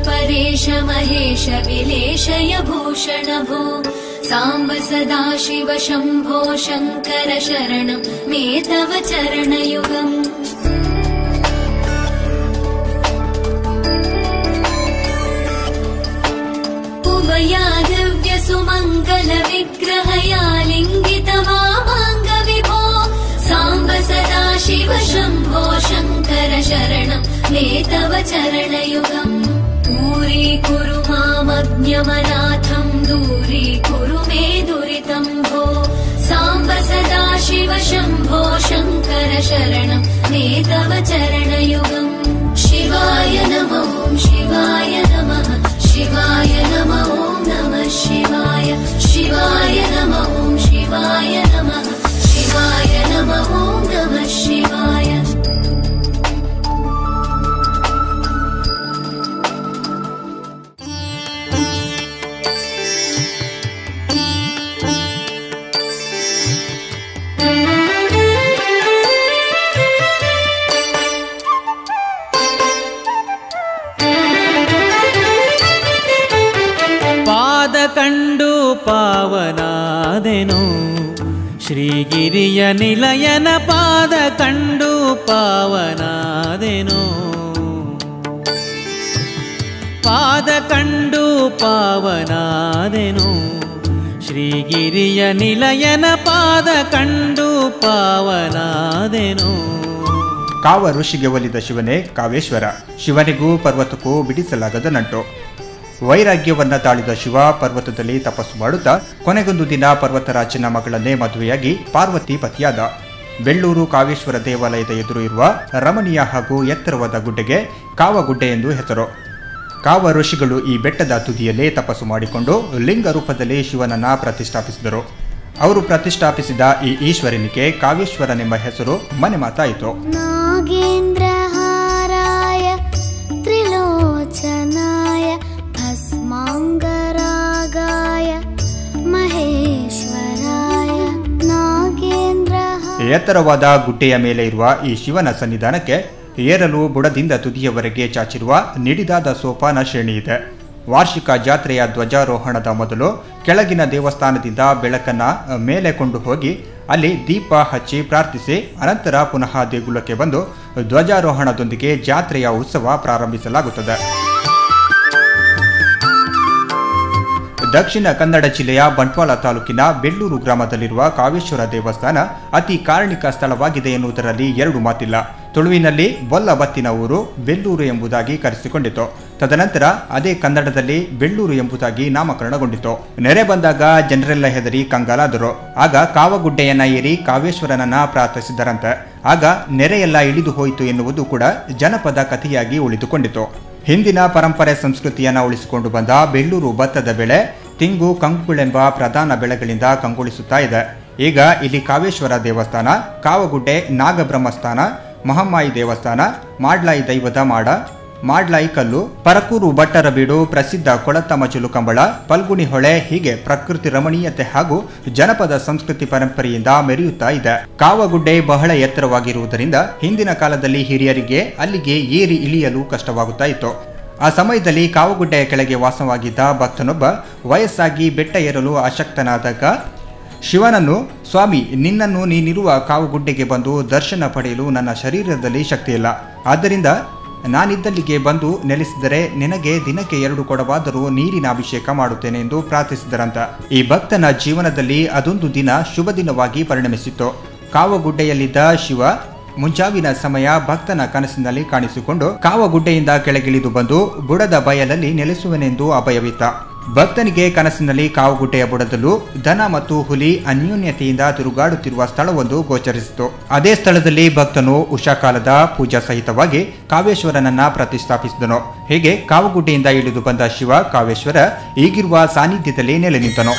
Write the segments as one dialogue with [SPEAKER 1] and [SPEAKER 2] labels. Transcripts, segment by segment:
[SPEAKER 1] परेश महेश विलेशय भूषण भो सांब सदा शिव शंभो शंकर शरणं मे तव चरणयुगम् उमया दिव्य सुमंगल विग्रहया लिंगित वामांग विभो सांब सदा शिव शंभो शंकर शरणं मे तव चरणयुगम् दूरीकुरु मामज्ञमनाथं दूरीकुरु मे दुरितं भो सांब सदा शिव शंभो शंकर शरणं मे तव चरणयुगम् शिवाय नमः शिवाय नमः शिवाय नमः नमः शिवाय शिवाय नमः शिवाय नमः शिवाय नमः नमः शिवाय
[SPEAKER 2] ಕಂಡು ಪಾವನಾದೆನು ಶ್ರೀಗಿರಿಯ ನಿಲಯನ ಪಾದ ಕಂಡು ಪಾವನಾದೆನು ಪಾದ ಕಂಡು ಪಾವನಾದೆನು ಶ್ರೀಗಿರಿಯ ನಿಲಯನ ಪಾದ ಕಂಡು ಪಾವನಾದೆನು.
[SPEAKER 3] ಕಾವ ಋಷಿಗೆ ಒಲಿದ ಶಿವನೇ ಕಾವೇಶ್ವರ. ಶಿವನಿಗೂ ಪರ್ವತಕ್ಕೂ ಬಿಡಿಸಲಾಗದ ನಂಟು. ವೈರಾಗ್ಯವನ್ನ ತಾಳಿದ ಶಿವ ಪರ್ವತದಲ್ಲಿ ತಪಸ್ಸು ಮಾಡುತ್ತಾ ಕೊನೆಗೊಂದು ದಿನ ಪರ್ವತರಾಜನ ಮಗಳನ್ನೇ ಮದುವೆಯಾಗಿ ಪಾರ್ವತಿ ಪತಿಯಾದ. ಬೆಳ್ಳೂರು ಕಾವೇಶ್ವರ ದೇವಾಲಯದ ಎದುರು ಇರುವ ರಮಣೀಯ ಹಾಗೂ ಎತ್ತರವಾದ ಗುಡ್ಡೆಗೆ ಕಾವಗುಡ್ಡೆ ಎಂದು ಹೆಸರು. ಕಾವ ಋಷಿಗಳು ಈ ಬೆಟ್ಟದ ತುದಿಯಲ್ಲೇ ತಪಸ್ಸು ಮಾಡಿಕೊಂಡು ಲಿಂಗ ರೂಪದಲ್ಲಿ ಶಿವನನ್ನ ಪ್ರತಿಷ್ಠಾಪಿಸಿದರು. ಅವರು ಪ್ರತಿಷ್ಠಾಪಿಸಿದ ಈ ಈಶ್ವರನಿಗೆ ಕಾವೇಶ್ವರನೆಂಬ ಹೆಸರು ಮನೆ ಮಾತಾಯಿತು. ಎತ್ತರವಾದ ಗುಡ್ಡೆಯ ಮೇಲೆ ಇರುವ ಈ ಶಿವನ ಸನ್ನಿಧಾನಕ್ಕೆ ಏರಲು ಬುಡದಿಂದ ತುದಿಯವರೆಗೆ ಚಾಚಿರುವ ನಿಡಿದಾದ ಸೋಪಾನ ಶ್ರೇಣಿ ಇದೆ. ವಾರ್ಷಿಕ ಜಾತ್ರೆಯ ಧ್ವಜಾರೋಹಣದ ಮೊದಲು ಕೆಳಗಿನ ದೇವಸ್ಥಾನದಿಂದ ಬೆಳಕನ್ನ ಮೇಲೆ ಕೊಂಡು ಹೋಗಿ ಅಲ್ಲಿ ದೀಪ ಹಚ್ಚಿ ಪ್ರಾರ್ಥಿಸಿ ಅನಂತರ ಪುನಃ ದೇಗುಲಕ್ಕೆ ಬಂದು ಧ್ವಜಾರೋಹಣದೊಂದಿಗೆ ಜಾತ್ರೆಯ ಉತ್ಸವ ಪ್ರಾರಂಭಿಸಲಾಗುತ್ತದೆ. ದಕ್ಷಿಣ ಕನ್ನಡ ಜಿಲ್ಲೆಯ ಬಂಟ್ವಾಳ ತಾಲೂಕಿನ ಬೆಳ್ಳೂರು ಗ್ರಾಮದಲ್ಲಿರುವ ಕಾವೇಶ್ವರ ದೇವಸ್ಥಾನ ಅತಿ ಕಾರಣಿಕ ಸ್ಥಳವಾಗಿದೆ ಎನ್ನುವುದರಲ್ಲಿ ಎರಡು ಮಾತಿಲ್ಲ. ತುಳುವಿನಲ್ಲಿ ಬೊಲ್ಲಬತ್ತಿನ ಊರು ಬೆಳ್ಳೂರು ಎಂಬುದಾಗಿ ಕರೆಸಿಕೊಂಡಿತು. ತದನಂತರ ಅದೇ ಕನ್ನಡದಲ್ಲಿ ಬೆಳ್ಳೂರು ಎಂಬುದಾಗಿ ನಾಮಕರಣಗೊಂಡಿತು. ನೆರೆ ಬಂದಾಗ ಜನರೆಲ್ಲ ಹೆದರಿ ಕಂಗಾಲಾದರು. ಆಗ ಕಾವಗುಡ್ಡೆಯನ್ನ ಏರಿ ಕಾವೇಶ್ವರನನ್ನ ಪ್ರಾರ್ಥಿಸಿದರಂತೆ. ಆಗ ನೆರೆಯೆಲ್ಲ ಇಳಿದು ಹೋಯಿತು ಎನ್ನುವುದು ಕೂಡ ಜನಪದ ಕಥೆಯಾಗಿ ಉಳಿದುಕೊಂಡಿತು. ಹಿಂದಿನ ಪರಂಪರೆ ಸಂಸ್ಕೃತಿಯನ್ನು ಉಳಿಸಿಕೊಂಡು ಬಂದ ಬೆಳ್ಳೂರು ಭತ್ತದ ಬೆಳೆ ತಿಂಗು ಕಂಕುಳೆಂಬ ಪ್ರಧಾನ ಬೆಳೆಗಳಿಂದ ಕಂಗೊಳಿಸುತ್ತಾ ಇದೆ. ಈಗ ಇಲ್ಲಿ ಕಾವೇಶ್ವರ ದೇವಸ್ಥಾನ, ಕಾವಗುಡ್ಡೆ ನಾಗಬ್ರಹ್ಮಸ್ಥಾನ, ಮಹಮ್ಮಾಯಿ ದೇವಸ್ಥಾನ, ಮಾಡ್ಲಾಯಿ ದೈವದ ಮಾಡ, ಮಾಡ್ಲಾಯಿ ಕಲ್ಲು, ಪರಕೂರು ಭಟ್ಟರ ಬೀಡು, ಪ್ರಸಿದ್ಧ ಕೊಳತ್ತ ಮಜಲು ಕಂಬಳ, ಪಲ್ಗುಣಿ ಹೊಳೆ ಹೀಗೆ ಪ್ರಕೃತಿ ರಮಣೀಯತೆ ಹಾಗೂ ಜನಪದ ಸಂಸ್ಕೃತಿ ಪರಂಪರೆಯಿಂದ ಮೆರೆಯುತ್ತಾ ಇದೆ. ಕಾವಗುಡ್ಡೆ ಬಹಳ ಎತ್ತರವಾಗಿರುವುದರಿಂದ ಹಿಂದಿನ ಕಾಲದಲ್ಲಿ ಹಿರಿಯರಿಗೆ ಅಲ್ಲಿಗೆ ಏರಿ ಇಳಿಯಲು ಕಷ್ಟವಾಗುತ್ತಾ ಇತ್ತು. ಆ ಸಮಯದಲ್ಲಿ ಕಾವಗುಡ್ಡೆಯ ಕೆಳಗೆ ವಾಸವಾಗಿದ್ದ ಭಕ್ತನೊಬ್ಬ ವಯಸ್ಸಾಗಿ ಬೆಟ್ಟ ಏರಲು ಅಶಕ್ತನಾದಾಗ ಶಿವನನ್ನು, ಸ್ವಾಮಿ, ನಿನ್ನನ್ನು ನೀನಿರುವ ಕಾವಗುಡ್ಡೆಗೆ ಬಂದು ದರ್ಶನ ಪಡೆಯಲು ನನ್ನ ಶರೀರದಲ್ಲಿ ಶಕ್ತಿಯಿಲ್ಲ. ಆದ್ದರಿಂದ ನಾನಿದ್ದಲ್ಲಿಗೆ ಬಂದು ನೆಲೆಸಿದರೆ ನಿನಗೆ ದಿನಕ್ಕೆ 2 ಕೊಡವಾದರೂ ನೀರಿನ ಅಭಿಷೇಕ ಮಾಡುತ್ತೇನೆ ಎಂದು ಪ್ರಾರ್ಥಿಸಿದರಂತ. ಈ ಭಕ್ತನ ಜೀವನದಲ್ಲಿ ಅದೊಂದು ದಿನ ಶುಭ ದಿನವಾಗಿ ಪರಿಣಮಿಸಿತ್ತು. ಕಾವಗುಡ್ಡೆಯಲ್ಲಿದ್ದ ಶಿವ ಮುಂಜಾವಿನ ಸಮಯ ಭಕ್ತನ ಕನಸಿನಲ್ಲಿ ಕಾಣಿಸಿಕೊಂಡು ಕಾವಗುಡ್ಡೆಯಿಂದ ಕೆಳಗಿಳಿದು ಬಂದು ಬುಡದ ಬಯಲಲ್ಲಿ ನೆಲೆಸುವನೆಂದು ಅಭಯವಿತ್ತ. ಭಕ್ತನಿಗೆ ಕನಸಿನಲ್ಲಿ ಕಾವುಗುಡ್ಡೆಯ ಬುಡದಲ್ಲೂ ದನ ಮತ್ತು ಹುಲಿ ಅನ್ಯೋನ್ಯತೆಯಿಂದ ತಿರುಗಾಡುತ್ತಿರುವ ಸ್ಥಳವೊಂದು ಗೋಚರಿಸಿತು. ಅದೇ ಸ್ಥಳದಲ್ಲಿ ಭಕ್ತನು ಉಷಾಕಾಲದ ಪೂಜಾ ಸಹಿತವಾಗಿ ಕಾವೇಶ್ವರನನ್ನ ಪ್ರತಿಷ್ಠಾಪಿಸಿದನು. ಹೀಗೆ ಕಾವುಗುಡ್ಡೆಯಿಂದ ಇಳಿದು ಬಂದ ಶಿವ ಕಾವೇಶ್ವರ ಈಗಿರುವ ಸಾನ್ನಿಧ್ಯದಲ್ಲಿ ನೆಲೆ ನಿಂತನು.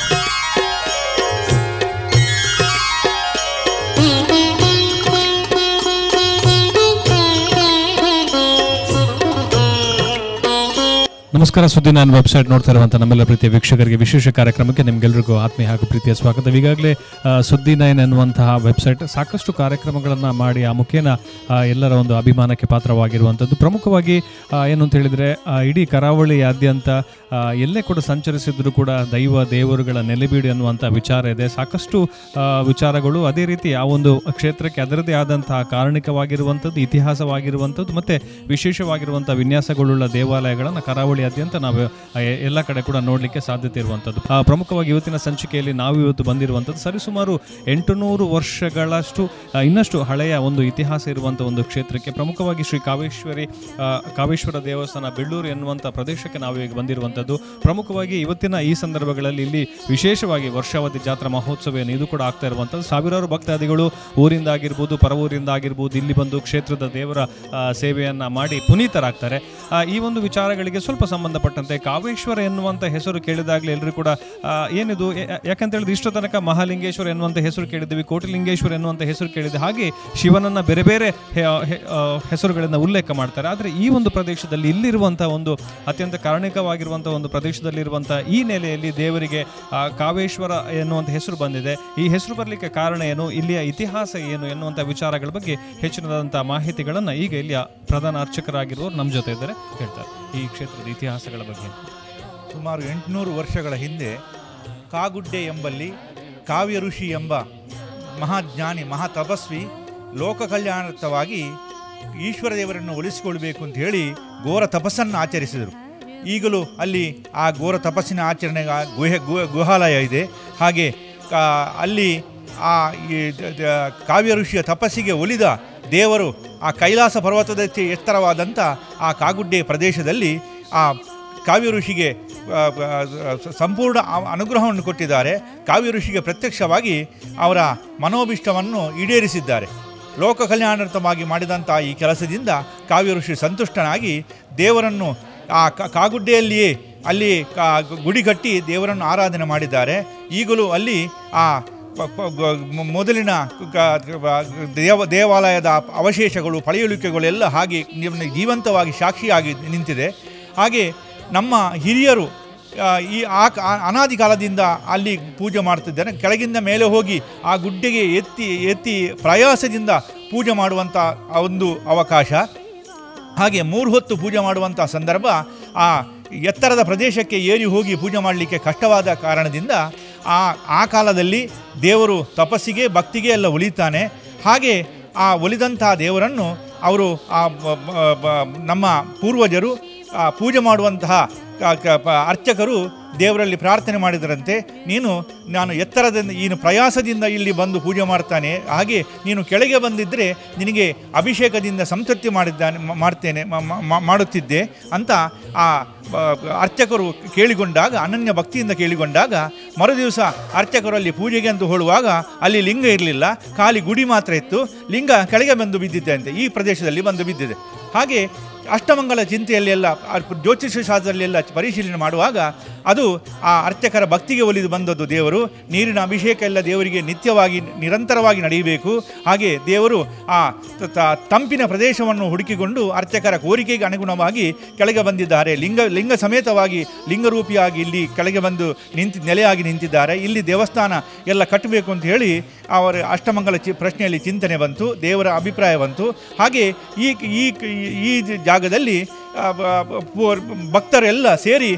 [SPEAKER 4] ನಮಸ್ಕಾರ. ಸುದ್ದಿ ನಾನು ವೆಬ್ಸೈಟ್ ನೋಡ್ತಾ ಇರುವಂಥ ನಮ್ಮೆಲ್ಲ ಪ್ರೀತಿಯ ವೀಕ್ಷಕರಿಗೆ ವಿಶೇಷ ಕಾರ್ಯಕ್ರಮಕ್ಕೆ ನಿಮಗೆಲ್ಲರಿಗೂ ಆತ್ಮೀಯ ಹಾಗೂ ಪ್ರೀತಿಯ ಸ್ವಾಗತ. ಈಗಾಗಲೇ ಸುದ್ದಿ 9 ಎನ್ನುವಂತಹ ವೆಬ್ಸೈಟ್ ಸಾಕಷ್ಟು ಕಾರ್ಯಕ್ರಮಗಳನ್ನು ಮಾಡಿ ಆ ಮುಖೇನ ಎಲ್ಲರ ಒಂದು ಅಭಿಮಾನಕ್ಕೆ ಪಾತ್ರವಾಗಿರುವಂಥದ್ದು. ಪ್ರಮುಖವಾಗಿ ಏನು ಅಂತ ಹೇಳಿದರೆ ಇಡೀ ಕರಾವಳಿಯಾದ್ಯಂತ ಎಲ್ಲೇ ಕೂಡ ಸಂಚರಿಸಿದ್ರು ಕೂಡ ದೇವರುಗಳ ನೆಲೆಬೀಡು ಅನ್ನುವಂಥ ವಿಚಾರ ಇದೆ. ಸಾಕಷ್ಟು ವಿಚಾರಗಳು ಅದೇ ರೀತಿ ಆ ಒಂದು ಕ್ಷೇತ್ರಕ್ಕೆ ಅದರದೇ ಆದಂತಹ ಕಾರಣಿಕವಾಗಿರುವಂಥದ್ದು, ಇತಿಹಾಸವಾಗಿರುವಂಥದ್ದು ಮತ್ತು ವಿಶೇಷವಾಗಿರುವಂಥ ವಿನ್ಯಾಸಗಳುಳ್ಳ ದೇವಾಲಯಗಳನ್ನು ಕರಾವಳಿಯಾದ್ಯಂತ ನಾವು ಎಲ್ಲ ಕಡೆ ಕೂಡ ನೋಡಲಿಕ್ಕೆ ಸಾಧ್ಯತೆ ಇರುವಂಥದ್ದು. ಪ್ರಮುಖವಾಗಿ ಇವತ್ತಿನ ಸಂಚಿಕೆಯಲ್ಲಿ ನಾವು ಇವತ್ತು ಬಂದಿರುವಂಥದ್ದು ಸರಿಸುಮಾರು 800 ವರ್ಷಗಳಷ್ಟು ಇನ್ನಷ್ಟು ಹಳೆಯ ಒಂದು ಇತಿಹಾಸ ಇರುವಂಥ ಒಂದು ಕ್ಷೇತ್ರಕ್ಕೆ, ಪ್ರಮುಖವಾಗಿ ಶ್ರೀ ಕಾವೇಶ್ವರ ದೇವಸ್ಥಾನ ಬೆಳ್ಳೂರು ಎನ್ನುವಂಥ ಪ್ರದೇಶಕ್ಕೆ ನಾವು ಈಗ ಬಂದಿರುವಂಥದ್ದು. ಪ್ರಮುಖವಾಗಿ ಇವತ್ತಿನ ಈ ಸಂದರ್ಭಗಳಲ್ಲಿ ಇಲ್ಲಿ ವಿಶೇಷವಾಗಿ ವರ್ಷಾವಧಿ ಜಾತ್ರಾ ಮಹೋತ್ಸವ ಇದು ಕೂಡ ಆಗ್ತಾ ಇರುವಂಥದ್ದು. ಸಾವಿರಾರು ಭಕ್ತಾದಿಗಳು ಊರಿಂದ ಆಗಿರ್ಬೋದು, ಪರವೂರಿಂದ ಆಗಿರ್ಬೋದು ಇಲ್ಲಿ ಬಂದು ಕ್ಷೇತ್ರದ ದೇವರ ಸೇವೆಯನ್ನು ಮಾಡಿ ಪುನೀತರಾಗ್ತಾರೆ. ಈ ಒಂದು ವಿಚಾರಗಳಿಗೆ ಸ್ವಲ್ಪ ಸಂಬಂಧಪಟ್ಟಂತೆ ಕಾವೇಶ್ವರ ಎನ್ನುವಂಥ ಹೆಸರು ಕೇಳಿದಾಗಲೇ ಎಲ್ಲರೂ ಕೂಡ ಏನಿದು, ಯಾಕಂತ ಹೇಳಿದ್ರೆ ಇಷ್ಟು ತನಕ ಮಹಾಲಿಂಗೇಶ್ವರ ಎನ್ನುವಂಥ ಹೆಸರು ಕೇಳಿದ್ದೀವಿ, ಕೋಟಿಲಿಂಗೇಶ್ವರ ಎನ್ನುವಂಥ ಹೆಸರು ಕೇಳಿದ್ದೆ, ಹಾಗೆ ಶಿವನನ್ನು ಬೇರೆ ಬೇರೆ ಹೆಸರುಗಳಿಂದ ಉಲ್ಲೇಖ ಮಾಡ್ತಾರೆ. ಆದರೆ ಈ ಒಂದು ಪ್ರದೇಶದಲ್ಲಿ ಇಲ್ಲಿರುವಂಥ ಒಂದು ಅತ್ಯಂತ ಕಾರಣಿಕವಾಗಿರುವಂಥ ಒಂದು ಪ್ರದೇಶದಲ್ಲಿರುವಂಥ ಈ ನೆಲೆಯಲ್ಲಿ ದೇವರಿಗೆ ಕಾವೇಶ್ವರ ಎನ್ನುವಂಥ ಹೆಸರು ಬಂದಿದೆ. ಈ ಹೆಸರು ಬರಲಿಕ್ಕೆ ಕಾರಣ ಏನು, ಇಲ್ಲಿಯ ಇತಿಹಾಸ ಏನು ಎನ್ನುವಂಥ ವಿಚಾರಗಳ ಬಗ್ಗೆ ಹೆಚ್ಚಿನದಾದಂಥ ಮಾಹಿತಿಗಳನ್ನು ಈಗ ಇಲ್ಲಿಯ ಪ್ರಧಾನ ಅರ್ಚಕರಾಗಿರುವವರು ನಮ್ಮ ಜೊತೆ ಇದ್ದಾರೆ, ಹೇಳ್ತಾರೆ ಈ ಕ್ಷೇತ್ರದ ಇತಿಹಾಸಗಳ ಬಗ್ಗೆ.
[SPEAKER 5] ಸುಮಾರು 800 ವರ್ಷಗಳ ಹಿಂದೆ ಕಾಗುಡ್ಡೆ ಎಂಬಲ್ಲಿ ಕಾವ್ಯ ಋಷಿ ಎಂಬ ಮಹಾಜ್ಞಾನಿ ಮಹಾತಪಸ್ವಿ ಲೋಕ ಕಲ್ಯಾಣಾರ್ಥವಾಗಿ ಈಶ್ವರ ದೇವರನ್ನು ಒಲಿಸಿಕೊಳ್ಬೇಕು ಅಂತ ಹೇಳಿ ಘೋರ ತಪಸ್ಸನ್ನು ಆಚರಿಸಿದರು. ಈಗಲೂ ಅಲ್ಲಿ ಆ ಘೋರ ತಪಸ್ಸಿನ ಆಚರಣೆಗೆ ಗುಹಾಲಯ ಇದೆ. ಹಾಗೆ ಅಲ್ಲಿ ಆ ಕಾವ್ಯ ಋಷಿಯ ತಪಸ್ಸಿಗೆ ಒಲಿದ ದೇವರು ಆ ಕೈಲಾಸ ಪರ್ವತದ ಎತ್ತರವಾದಂಥ ಆ ಕಾಗುಡ್ಡೆ ಪ್ರದೇಶದಲ್ಲಿ ಆ ಕಾವ್ಯ ಋಷಿಗೆ ಸಂಪೂರ್ಣ ಅನುಗ್ರಹವನ್ನು ಕೊಟ್ಟಿದ್ದಾರೆ. ಕಾವ್ಯ ಋಷಿಗೆ ಪ್ರತ್ಯಕ್ಷವಾಗಿ ಅವರ ಮನೋಭಿಷ್ಟವನ್ನು ಈಡೇರಿಸಿದ್ದಾರೆ. ಲೋಕ ಕಲ್ಯಾಣಾರ್ಥವಾಗಿ ಮಾಡಿದಂಥ ಈ ಕೆಲಸದಿಂದ ಕಾವ್ಯ ಋಷಿ ಸಂತುಷ್ಟನಾಗಿ ದೇವರನ್ನು ಆ ಕಾಗುಡ್ಡೆಯಲ್ಲಿಯೇ ಅಲ್ಲಿ ಗುಡಿ ಕಟ್ಟಿ ದೇವರನ್ನು ಆರಾಧನೆ ಮಾಡಿದ್ದಾರೆ. ಈಗಲೂ ಅಲ್ಲಿ ಆ ಮೊದಲಿನ ದೇವಾಲಯದ ಅವಶೇಷಗಳು, ಪಳೆಯುಳಿಕೆಗಳೆಲ್ಲ ಹಾಗೆ ಜೀವಂತವಾಗಿ ಸಾಕ್ಷಿಯಾಗಿ ನಿಂತಿದೆ. ಹಾಗೆ ನಮ್ಮ ಹಿರಿಯರು ಈ ಅನಾದಿ ಕಾಲದಿಂದ ಅಲ್ಲಿ ಪೂಜೆ ಮಾಡ್ತಿದ್ದಾರೆ. ಕೆಳಗಿಂದ ಮೇಲೆ ಹೋಗಿ ಆ ಗುಡ್ಡೆಗೆ ಎತ್ತಿ ಪ್ರಯಾಸದಿಂದ ಪೂಜೆ ಮಾಡುವಂಥ ಒಂದು ಅವಕಾಶ. ಹಾಗೆ 3 ಹೊತ್ತು ಪೂಜೆ ಮಾಡುವಂಥ ಸಂದರ್ಭ ಆ ಎತ್ತರದ ಪ್ರದೇಶಕ್ಕೆ ಏರಿ ಹೋಗಿ ಪೂಜೆ ಮಾಡಲಿಕ್ಕೆ ಕಷ್ಟವಾದ ಕಾರಣದಿಂದ ಆ ಕಾಲದಲ್ಲಿ ದೇವರು ತಪಸ್ಸಿಗೆ ಭಕ್ತಿಗೆ ಎಲ್ಲ ಒಲಿತಾನೆ. ಹಾಗೆ ಆ ಒಲಿದಂಥ ದೇವರನ್ನು ಅವರು ನಮ್ಮ ಪೂರ್ವಜರು ಪೂಜೆ ಮಾಡುವಂತಹ ಅರ್ಚಕರು ದೇವರಲ್ಲಿ ಪ್ರಾರ್ಥನೆ ಮಾಡಿದರಂತೆ, ನಾನು ಎತ್ತರದಿಂದ ಪ್ರಯಾಸದಿಂದ ಇಲ್ಲಿ ಬಂದು ಪೂಜೆ ಮಾಡ್ತಾನೆ, ಹಾಗೆ ನೀನು ಕೆಳಗೆ ಬಂದಿದ್ದರೆ ನಿನಗೆ ಅಭಿಷೇಕದಿಂದ ಸಂತೃಪ್ತಿ ಮಾಡುತ್ತಿದ್ದೆ ಅಂತ ಆ ಅರ್ಚಕರು ಕೇಳಿಕೊಂಡಾಗ, ಅನನ್ಯ ಭಕ್ತಿಯಿಂದ ಕೇಳಿಕೊಂಡಾಗ, ಮರುದಿವಸ ಅರ್ಚಕರಲ್ಲಿ ಪೂಜೆಗೆ ಅಂತ ಹೋಳುವಾಗ ಅಲ್ಲಿ ಲಿಂಗ ಇರಲಿಲ್ಲ, ಖಾಲಿ ಗುಡಿ ಮಾತ್ರ ಇತ್ತು. ಲಿಂಗ ಕೆಳಗೆ ಬಂದು ಬಿದ್ದಿದೆ ಅಂತ ಈ ಪ್ರದೇಶದಲ್ಲಿ ಬಂದು ಬಿದ್ದಿದೆ. ಹಾಗೆ ಅಷ್ಟಮಂಗಲ ಚಿಂತೆಯಲ್ಲೆಲ್ಲ ಜ್ಯೋತಿಷ್ಯ ಶಾಸ್ತ್ರದಲ್ಲೆಲ್ಲ ಪರಿಶೀಲನೆ ಮಾಡುವಾಗ ಅದು ಆ ಅರ್ಚಕರ ಭಕ್ತಿಗೆ ಒಲಿದು ಬಂದದ್ದು ದೇವರು. ನೀರಿನ ಅಭಿಷೇಕ ಎಲ್ಲ ದೇವರಿಗೆ ನಿತ್ಯವಾಗಿ ನಿರಂತರವಾಗಿ ನಡೆಯಬೇಕು. ಹಾಗೆ ದೇವರು ಆ ತಂಪಿನ ಪ್ರದೇಶವನ್ನು ಹುಡುಕಿಕೊಂಡು ಅರ್ಚಕರ ಕೋರಿಕೆಗೆ ಅನುಗುಣವಾಗಿ ಕೆಳಗೆ ಬಂದಿದ್ದಾರೆ. ಲಿಂಗ ಸಮೇತವಾಗಿ ಲಿಂಗರೂಪಿಯಾಗಿ ಇಲ್ಲಿ ಕೆಳಗೆ ಬಂದು ನೆಲೆಯಾಗಿ ನಿಂತಿದ್ದಾರೆ. ಇಲ್ಲಿ ದೇವಸ್ಥಾನ ಎಲ್ಲ ಕಟ್ಟಬೇಕು ಅಂತ ಹೇಳಿ ಅವರ ಅಷ್ಟಮಂಗಲ ಪ್ರಶ್ನೆಯಲ್ಲಿ ಚಿಂತನೆ ಬಂತು, ದೇವರ ಅಭಿಪ್ರಾಯ ಬಂತು. ಹಾಗೆ ಈ ಜಾಗದಲ್ಲಿ ಭಕ್ತರೆಲ್ಲ ಸೇರಿ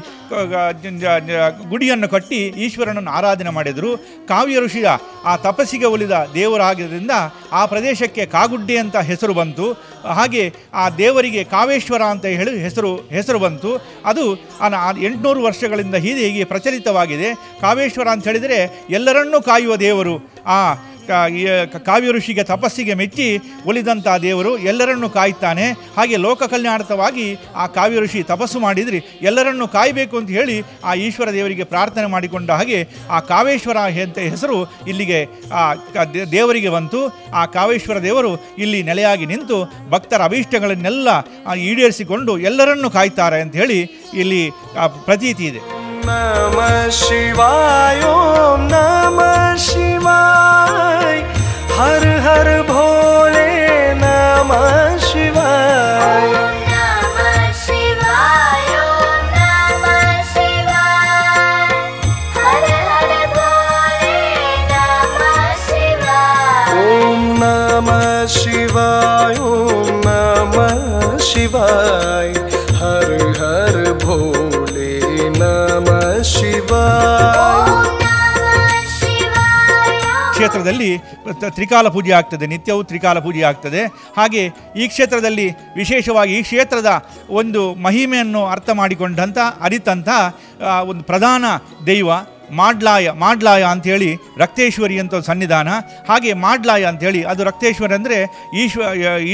[SPEAKER 5] ಗುಡಿಯನ್ನು ಕಟ್ಟಿ ಈಶ್ವರನನ್ನು ಆರಾಧನೆ ಮಾಡಿದರು. ಕಾವ್ಯ ಋಷಿಯ ಆ ತಪಸ್ಸಿಗೆ ಒಲಿದ ದೇವರಾಗಿದ್ದರಿಂದ ಆ ಪ್ರದೇಶಕ್ಕೆ ಕಾಗುಡ್ಡೆ ಅಂತ ಹೆಸರು ಬಂತು. ಹಾಗೆ ಆ ದೇವರಿಗೆ ಕಾವೇಶ್ವರ ಅಂತ ಹೇಳಿ ಹೆಸರು ಬಂತು. ಅದು 800 ವರ್ಷಗಳಿಂದ ಹೀಗೆ ಪ್ರಚಲಿತವಾಗಿದೆ. ಕಾವೇಶ್ವರ ಅಂತ ಹೇಳಿದರೆ ಎಲ್ಲರನ್ನೂ ಕಾಯುವ ದೇವರು. ಕಾವ್ಯ ಋಷಿಗೆ ತಪಸ್ಸಿಗೆ ಮೆಚ್ಚಿ ಒಲಿದಂಥ ದೇವರು ಎಲ್ಲರನ್ನೂ ಕಾಯ್ತಾನೆ. ಹಾಗೆ ಲೋಕ ಕಲ್ಯಾಣಾರ್ಥವಾಗಿ ಆ ಕಾವ್ಯ ಋಷಿ ತಪಸ್ಸು ಮಾಡಿದ್ರಿ ಎಲ್ಲರನ್ನೂ ಕಾಯಬೇಕು ಅಂತ ಹೇಳಿ ಆ ಈಶ್ವರ ದೇವರಿಗೆ ಪ್ರಾರ್ಥನೆ ಮಾಡಿಕೊಂಡ ಹಾಗೆ ಆ ಕಾವೇಶ್ವರ ಅಂತ ಹೆಸರು ಇಲ್ಲಿಗೆ ದೇವರಿಗೆ ಬಂತು. ಆ ಕಾವೇಶ್ವರ ದೇವರು ಇಲ್ಲಿ ನೆಲೆಯಾಗಿ ನಿಂತು ಭಕ್ತರ ಅಭೀಷ್ಟಗಳನ್ನೆಲ್ಲ ಈಡೇರಿಸಿಕೊಂಡು ಎಲ್ಲರನ್ನೂ ಕಾಯ್ತಾರೆ ಅಂತ ಹೇಳಿ ಇಲ್ಲಿ ಪ್ರತೀತಿ ಇದೆ.
[SPEAKER 6] ನಮಃ ಶಿವಾಯ ಓಂ ನಮಃ ಶಿವಾಯ ಹರ ಹರ ಭೋಲೆ ನಮಃ ಶಿವಾಯ
[SPEAKER 1] ನಮಃ ಶಿವಾಯ ಓಂ ನಮಃ ಶಿವಾಯ ಹರ ಹರ ಭೋಲೆ ನಮಃ ಶಿವಾಯ
[SPEAKER 6] ಓಂ ನಮಃ ಶಿವಾಯ ಓಂ ನಮಃ ಶಿವಾಯ ಹರ ಹರ ಭೋಲೆ ನಮಃ ಶಿವಾಯ.
[SPEAKER 5] ಕ್ಷೇತ್ರದಲ್ಲಿ ತ್ರಿಕಾಲ ಪೂಜೆ ಆಗ್ತದೆ, ನಿತ್ಯವೂ ತ್ರಿಕಾಲ ಪೂಜೆ ಆಗ್ತದೆ. ಹಾಗೆ ಈ ಕ್ಷೇತ್ರದಲ್ಲಿ ವಿಶೇಷವಾಗಿ ಈ ಕ್ಷೇತ್ರದ ಒಂದು ಮಹಿಮೆಯನ್ನು ಅರ್ಥ ಮಾಡಿಕೊಂಡಂಥ ಅರಿತಂಥ ಒಂದು ಪ್ರಧಾನ ದೈವ ಮಾಡ್ಲಾಯ ಅಂಥೇಳಿ ರಕ್ತೇಶ್ವರಿ ಅಂತ ಸನ್ನಿಧಾನ. ಹಾಗೆ ಮಾಡ್ಲಾಯ ಅಂಥೇಳಿ ಅದು ರಕ್ತೇಶ್ವರಿ ಅಂದರೆ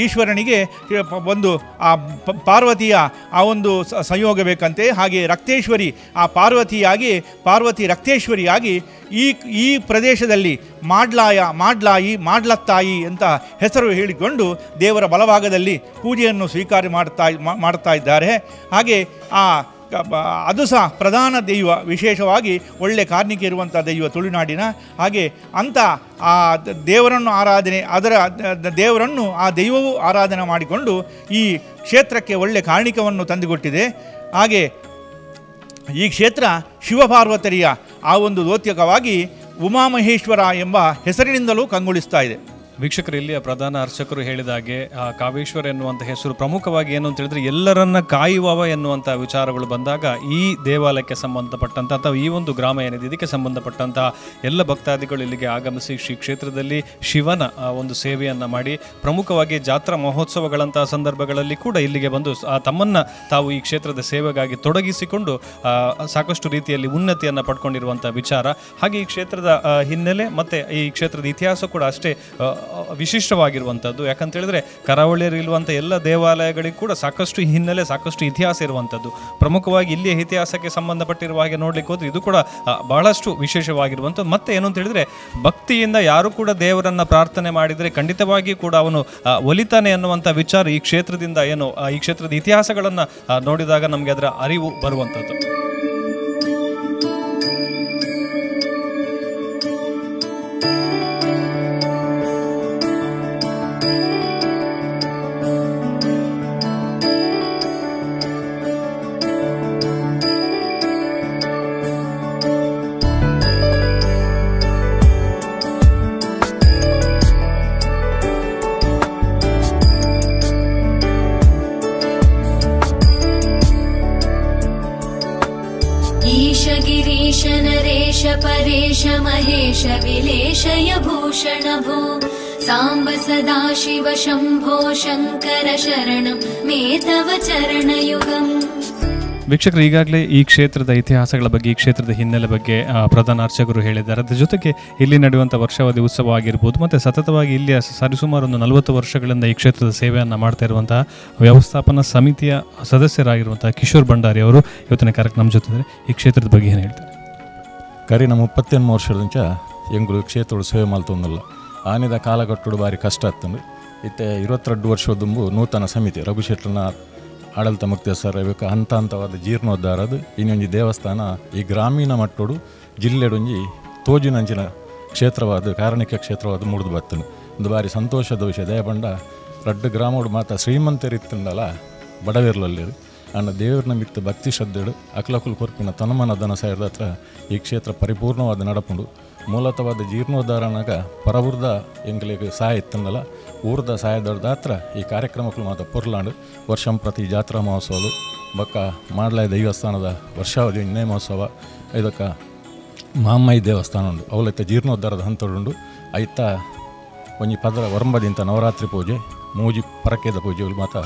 [SPEAKER 5] ಈಶ್ವರನಿಗೆ ಒಂದು ಆ ಪಾರ್ವತಿಯ ಆ ಒಂದು ಸಂಯೋಗ ಬೇಕಂತೆ. ಹಾಗೆ ರಕ್ತೇಶ್ವರಿ ಆ ಪಾರ್ವತಿ ರಕ್ತೇಶ್ವರಿಯಾಗಿ ಈ ಪ್ರದೇಶದಲ್ಲಿ ಮಾಡ್ಲತ್ತಾಯಿ ಅಂತ ಹೆಸರು ಹೇಳಿಕೊಂಡು ದೇವರ ಬಲಭಾಗದಲ್ಲಿ ಪೂಜೆಯನ್ನು ಸ್ವೀಕಾರ ಮಾಡ್ತಾ ಇದ್ದಾರೆ. ಹಾಗೆ ಅದು ಸಹ ಪ್ರಧಾನ ದೈವ, ವಿಶೇಷವಾಗಿ ಒಳ್ಳೆ ಕಾರ್ಣಿಕೆ ಇರುವಂಥ ದೈವ ತುಳುನಾಡಿನ. ಹಾಗೆ ಅಂಥ ಆ ದೇವರನ್ನು ದೇವರನ್ನು ಆ ದೈವವೂ ಆರಾಧನೆ ಮಾಡಿಕೊಂಡು ಈ ಕ್ಷೇತ್ರಕ್ಕೆ ಒಳ್ಳೆ ಕಾರಣಿಕವನ್ನು ತಂದುಕೊಟ್ಟಿದೆ. ಹಾಗೆ ಈ ಕ್ಷೇತ್ರ ಶಿವಪಾರ್ವತರಿಯ ಆ ಒಂದು ದ್ಯೋತಕವಾಗಿ ಉಮಾಮಹೇಶ್ವರ ಎಂಬ ಹೆಸರಿನಿಂದಲೂ ಕಂಗೊಳಿಸ್ತಾ ಇದೆ.
[SPEAKER 4] ವೀಕ್ಷಕರು, ಇಲ್ಲಿಯ ಪ್ರಧಾನ ಅರ್ಚಕರು ಹೇಳಿದ ಹಾಗೆ ಕಾವೇಶ್ವರ ಎನ್ನುವಂಥ ಹೆಸರು ಪ್ರಮುಖವಾಗಿ ಏನು ಅಂತ ಹೇಳಿದ್ರೆ ಎಲ್ಲರನ್ನ ಕಾಯುವವ ಎನ್ನುವಂಥ ವಿಚಾರಗಳು ಬಂದಾಗ ಈ ದೇವಾಲಯಕ್ಕೆ ಸಂಬಂಧಪಟ್ಟಂಥ ಅಥವಾ ಈ ಒಂದು ಗ್ರಾಮ ಏನಿದೆ ಇದಕ್ಕೆ ಸಂಬಂಧಪಟ್ಟಂತಹ ಎಲ್ಲ ಭಕ್ತಾದಿಗಳು ಇಲ್ಲಿಗೆ ಆಗಮಿಸಿ ಶ್ರೀ ಕ್ಷೇತ್ರದಲ್ಲಿ ಶಿವನ ಒಂದು ಸೇವೆಯನ್ನು ಮಾಡಿ ಪ್ರಮುಖವಾಗಿ ಜಾತ್ರಾ ಮಹೋತ್ಸವಗಳಂತಹ ಸಂದರ್ಭಗಳಲ್ಲಿ ಕೂಡ ಇಲ್ಲಿಗೆ ಬಂದು ತಮ್ಮನ್ನು ತಾವು ಈ ಕ್ಷೇತ್ರದ ಸೇವೆಗಾಗಿ ತೊಡಗಿಸಿಕೊಂಡು ಸಾಕಷ್ಟು ರೀತಿಯಲ್ಲಿ ಉನ್ನತಿಯನ್ನು ಪಡ್ಕೊಂಡಿರುವಂಥ ವಿಚಾರ. ಹಾಗೆ ಈ ಕ್ಷೇತ್ರದ ಹಿನ್ನೆಲೆ ಮತ್ತು ಈ ಕ್ಷೇತ್ರದ ಇತಿಹಾಸ ಕೂಡ ಅಷ್ಟೇ ವಿಶಿಷ್ಟವಾಗಿರುವಂಥದ್ದು. ಯಾಕಂತ ಹೇಳಿದ್ರೆ ಕರಾವಳಿಯಲ್ಲಿರುವಂಥ ಎಲ್ಲ ದೇವಾಲಯಗಳಿಗೂ ಕೂಡ ಸಾಕಷ್ಟು ಹಿನ್ನೆಲೆ, ಸಾಕಷ್ಟು ಇತಿಹಾಸ ಇರುವಂಥದ್ದು. ಪ್ರಮುಖವಾಗಿ ಇಲ್ಲಿಯ ಇತಿಹಾಸಕ್ಕೆ ಸಂಬಂಧಪಟ್ಟಿರುವ ಹಾಗೆ ನೋಡ್ಲಿಕ್ಕೆ ಹೋದ್ರೆ ಇದು ಕೂಡ ಬಹಳಷ್ಟು ವಿಶೇಷವಾಗಿರುವಂಥದ್ದು. ಮತ್ತೆ ಏನು ಅಂತ ಹೇಳಿದ್ರೆ ಭಕ್ತಿಯಿಂದ ಯಾರು ಕೂಡ ದೇವರನ್ನ ಪ್ರಾರ್ಥನೆ ಮಾಡಿದರೆ ಖಂಡಿತವಾಗಿಯೂ ಕೂಡ ಅವನು ಒಲಿತಾನೆ ಅನ್ನುವಂಥ ವಿಚಾರ ಈ ಕ್ಷೇತ್ರದಿಂದ ಈ ಕ್ಷೇತ್ರದ ಇತಿಹಾಸಗಳನ್ನು ನೋಡಿದಾಗ ನಮಗೆ ಅದರ ಅರಿವು ಬರುವಂಥದ್ದು.
[SPEAKER 1] गिरीश नरेश परेश महेश विलेशय भूषण भो साम्ब सदा शिव शम्भो शङ्कर शरणं मे तव चरणयुगम्.
[SPEAKER 4] ವೀಕ್ಷಕರು, ಈಗಾಗಲೇ ಈ ಕ್ಷೇತ್ರದ ಇತಿಹಾಸಗಳ ಬಗ್ಗೆ, ಈ ಕ್ಷೇತ್ರದ ಹಿನ್ನೆಲೆ ಬಗ್ಗೆ ಪ್ರಧಾನ ಅರ್ಚಕರು ಹೇಳಿದ್ದಾರೆ. ಅದರ ಜೊತೆಗೆ ಇಲ್ಲಿ ನಡೆಯುವಂಥ ವರ್ಷಾವಧಿ ಉತ್ಸವ ಆಗಿರ್ಬೋದು ಮತ್ತು ಸತತವಾಗಿ ಇಲ್ಲಿಯ ಸರಿಸುಮಾರು ಒಂದು 40 ವರ್ಷಗಳಿಂದ ಈ ಕ್ಷೇತ್ರದ ಸೇವೆಯನ್ನು ಮಾಡ್ತಾ ಇರುವಂತಹ ವ್ಯವಸ್ಥಾಪನಾ ಸಮಿತಿಯ ಸದಸ್ಯರಾಗಿರುವಂತಹ ಕಿಶೋರ್ ಭಂಡಾರಿ ಅವರು ಇವತ್ತಿನ ಕಾರ್ಯಕ್ರಮ ನಮ್ಮ ಜೊತೆ ಈ ಕ್ಷೇತ್ರದ ಬಗ್ಗೆ ಏನು ಹೇಳ್ತಾರೆ?
[SPEAKER 7] ಕರಿನ 38 ವರ್ಷದಿಂದ ಎಂಗಳು ಕ್ಷೇತ್ರಗಳು ಸೇವೆ ಮಾಡ್ತೊಂದಲ್ಲ ಆನೆದ ಕಾಲಘಟ್ಟಡು ಭಾರಿ ಕಷ್ಟ ಆಗ್ತಂದು ಇತ್ತೆ 22 ವರ್ಷದಂಬು ನೂತನ ಸಮಿತಿ ರಘುಶೆಟ್ರನ ಆಡಳಿತ ಮುಕ್ತ ಸರಬೇಕು ಹಂತ ಹಂತವಾದ ಜೀರ್ಣೋದ್ಧಾರದು ಇನ್ನೊಂದು ದೇವಸ್ಥಾನ ಈ ಗ್ರಾಮೀಣ ಮಟ್ಟೋಡು ಜಿಲ್ಲೆಡೊಂಜಿ ತೋಜಿನಂಚಿನ ಕ್ಷೇತ್ರವಾದ ಕಾರಣಿಕ ಕ್ಷೇತ್ರವಾದ ಮುಡಿದು ಬರ್ತನು. ಒಂದು ಬಾರಿ ಸಂತೋಷದ ವಿಷಯ ದಯಪಂಡ 2 ಗ್ರಾಮೋಡು ಮಾತ್ರ ಶ್ರೀಮಂತರಿತ್ತಂಡಲ್ಲ ಬಡವಿರ್ಲಲ್ಲಿ ಅನ್ನ ದೇವ್ರನ್ನ ಮಿತ್ತ ಭಕ್ತಿ ಶ್ರದ್ಧೆಡು ಅಕ್ಲಕುಲ್ ಕೊರ್ಪಿನ ತನುಮನ ದನ ಸಾಯದ ಹತ್ರ ಈ ಕ್ಷೇತ್ರ ಪರಿಪೂರ್ಣವಾದ ನಡಪುಂಡು. ಮೂಲತವಾದ ಜೀರ್ಣೋದ್ಧಾರನಾಗ ಪರವೃದ್ಧ ಎಂಗ್ಲಿಗೆ ಸಹಾಯ ಇತ್ತಂಡಲ್ಲ ಊರ್ದ ಸಹಾಯದವ್ರದ ಹತ್ರ ಈ ಕಾರ್ಯಕ್ರಮಕ್ಕೂ ಮಾತ್ರ ಪುರ್ಲಾಂಡು ವರ್ಷಂ ಪ್ರತಿ ಜಾತ್ರಾ ಮಹೋತ್ಸವ ಬೊಕ್ಕ ಮಾಡ್ಲಾಯ ದೇವಸ್ಥಾನದ ವರ್ಷಾವಧಿ ನೇಮೋತ್ಸವ ಇದಕ್ಕೆ ಮಾಮಯ್ಯ ದೇವಸ್ಥಾನ ಉಂಡು ಅವಲೈತೆ ಜೀರ್ಣೋದ್ಧಾರದ ಹಂತಡುಂಡು ಐತ ಒಂಜಿ ಪದರ ಒರಂಬದಿಂತ ನವರಾತ್ರಿ ಪೂಜೆ ಮೂಜಿ ಪರಕೇದ ಪೂಜೆಗಳು ಮಾತ್ರ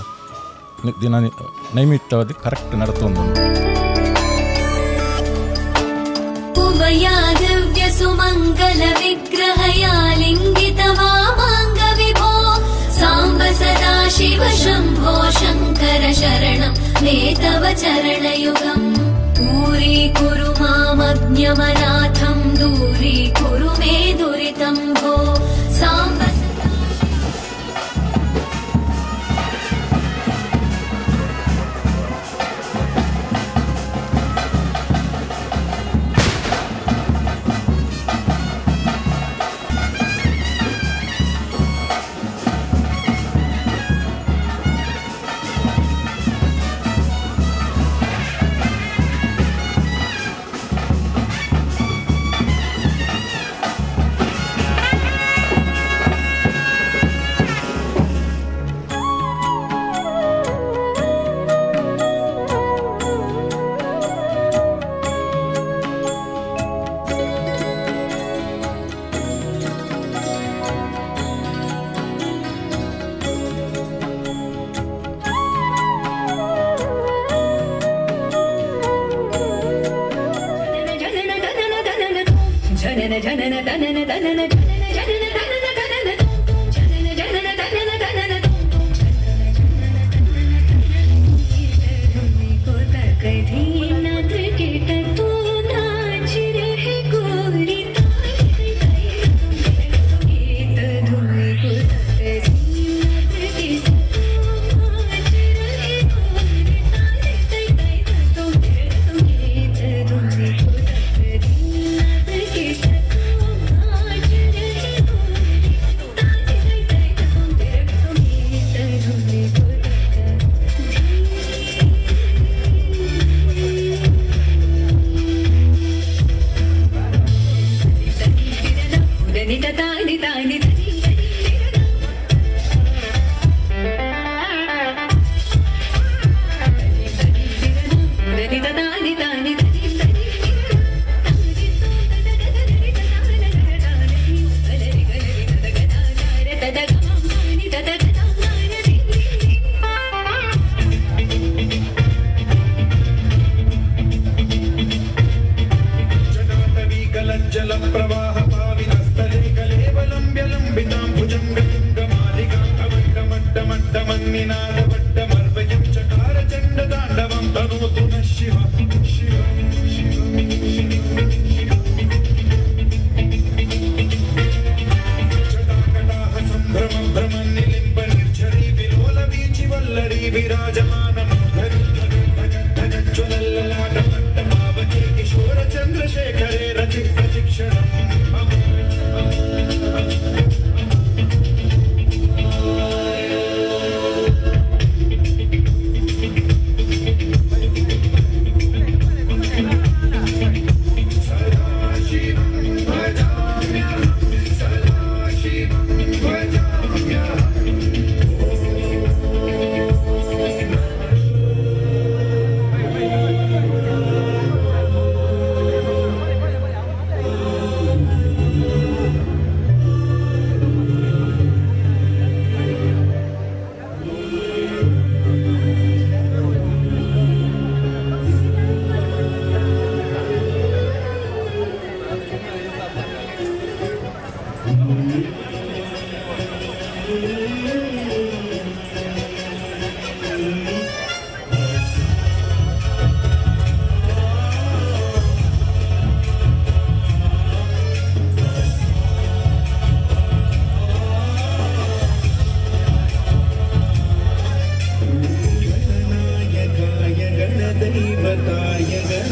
[SPEAKER 7] ದಿನ ನೈಮಿತ್ತವಾದ ಕರೆಕ್ಟ್ ನಡತೊಂದು.
[SPEAKER 1] ದಿವ್ಯ ಸುಮ मङ्गलविग्रहया लिङ्गितवामाङ्गविभो साम्ब सदा शिव शम्भो शङ्कर शरणं मे तव चरणयुगम् दूरीकुरु मामज्ञमनाथं दूरीकुरु मे दुरितं भो साम्ब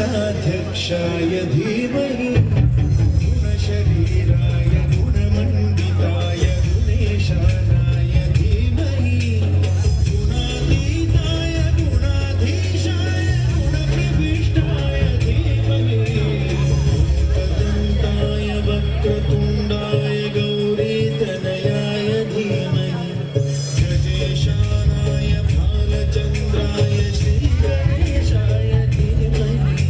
[SPEAKER 8] गणाध्यक्षाय धीमहि गुणशरीराय गुणमण्डिताय गुणेशानाय धीमहि गुणातीताय गुणाधीशाय गुणप्रविष्टाय धीमहि तदन्ताय वक्रतुण्डाय गौरीतनयाय धीमहि गजेशानाय भालचन्द्राय श्रीगणेशाय धीमहि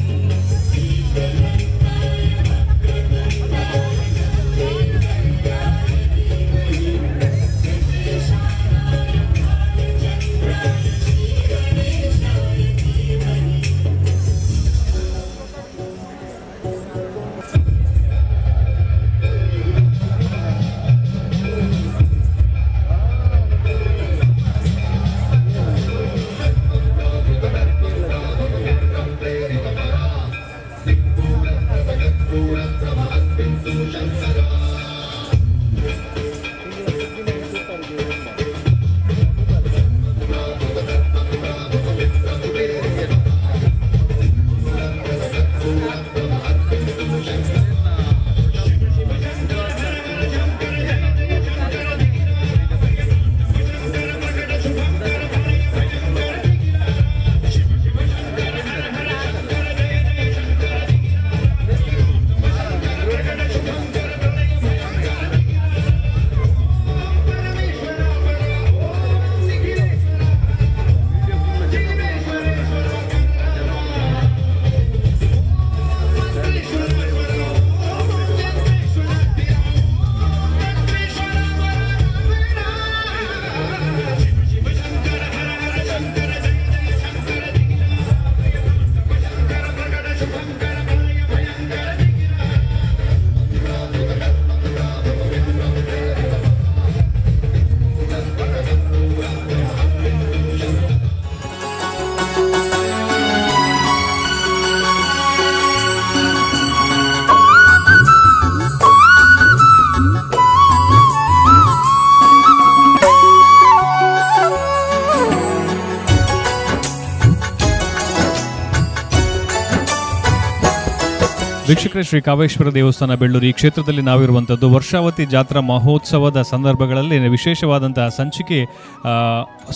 [SPEAKER 4] ವೀಕ್ಷಕರೇ, ಶ್ರೀ ಕಾವೇಶ್ವರ ದೇವಸ್ಥಾನ ಬೆಳ್ಳೂರು ಈ ಕ್ಷೇತ್ರದಲ್ಲಿ ನಾವಿರುವಂಥದ್ದು ವರ್ಷಾವತಿ ಜಾತ್ರಾ ಮಹೋತ್ಸವದ ಸಂದರ್ಭಗಳಲ್ಲಿ ವಿಶೇಷವಾದಂತಹ ಸಂಚಿಕೆ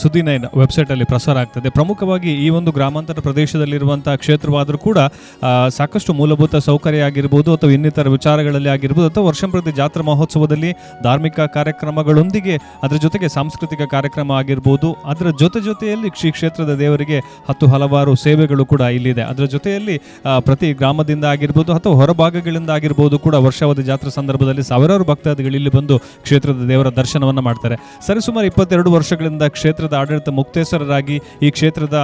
[SPEAKER 4] ಸುದ್ದಿ 9 ವೆಬ್ಸೈಟಲ್ಲಿ ಪ್ರಸಾರ ಆಗ್ತದೆ. ಪ್ರಮುಖವಾಗಿ ಈ ಒಂದು ಗ್ರಾಮಾಂತರ ಪ್ರದೇಶದಲ್ಲಿರುವಂಥ ಕ್ಷೇತ್ರವಾದರೂ ಕೂಡ ಸಾಕಷ್ಟು ಮೂಲಭೂತ ಸೌಕರ್ಯ ಆಗಿರ್ಬೋದು ಅಥವಾ ಇನ್ನಿತರ ವಿಚಾರಗಳಲ್ಲಿ ಆಗಿರ್ಬೋದು ಅಥವಾ ವರ್ಷಂಪ್ರತಿ ಜಾತ್ರಾ ಮಹೋತ್ಸವದಲ್ಲಿ ಧಾರ್ಮಿಕ ಕಾರ್ಯಕ್ರಮಗಳೊಂದಿಗೆ ಅದರ ಜೊತೆಗೆ ಸಾಂಸ್ಕೃತಿಕ ಕಾರ್ಯಕ್ರಮ ಆಗಿರ್ಬೋದು, ಅದರ ಜೊತೆಯಲ್ಲಿ ಶ್ರೀ ಕ್ಷೇತ್ರದ ದೇವರಿಗೆ ಹಲವಾರು ಸೇವೆಗಳು ಕೂಡ ಇಲ್ಲಿದೆ. ಅದರ ಜೊತೆಯಲ್ಲಿ ಪ್ರತಿ ಗ್ರಾಮದಿಂದ ಆಗಿರ್ಬೋದು ಅಥವಾ ಹೊರಭಾಗಗಳಿಂದ ಆಗಿರ್ಬೋದು ಕೂಡ ವರ್ಷಾವಧಿ ಜಾತ್ರಾ ಸಂದರ್ಭದಲ್ಲಿ ಸಾವಿರಾರು ಭಕ್ತಾದಿಗಳು ಇಲ್ಲಿ ಬಂದು ಕ್ಷೇತ್ರದ ದೇವರ ದರ್ಶನವನ್ನು ಮಾಡ್ತಾರೆ. ಸರಿಸುಮಾರು 22 ವರ್ಷಗಳಿಂದ ಕ್ಷೇತ್ರದ ಆಡಳಿತ ಮುಕ್ತೇಶ್ವರರಾಗಿ ಈ ಕ್ಷೇತ್ರದ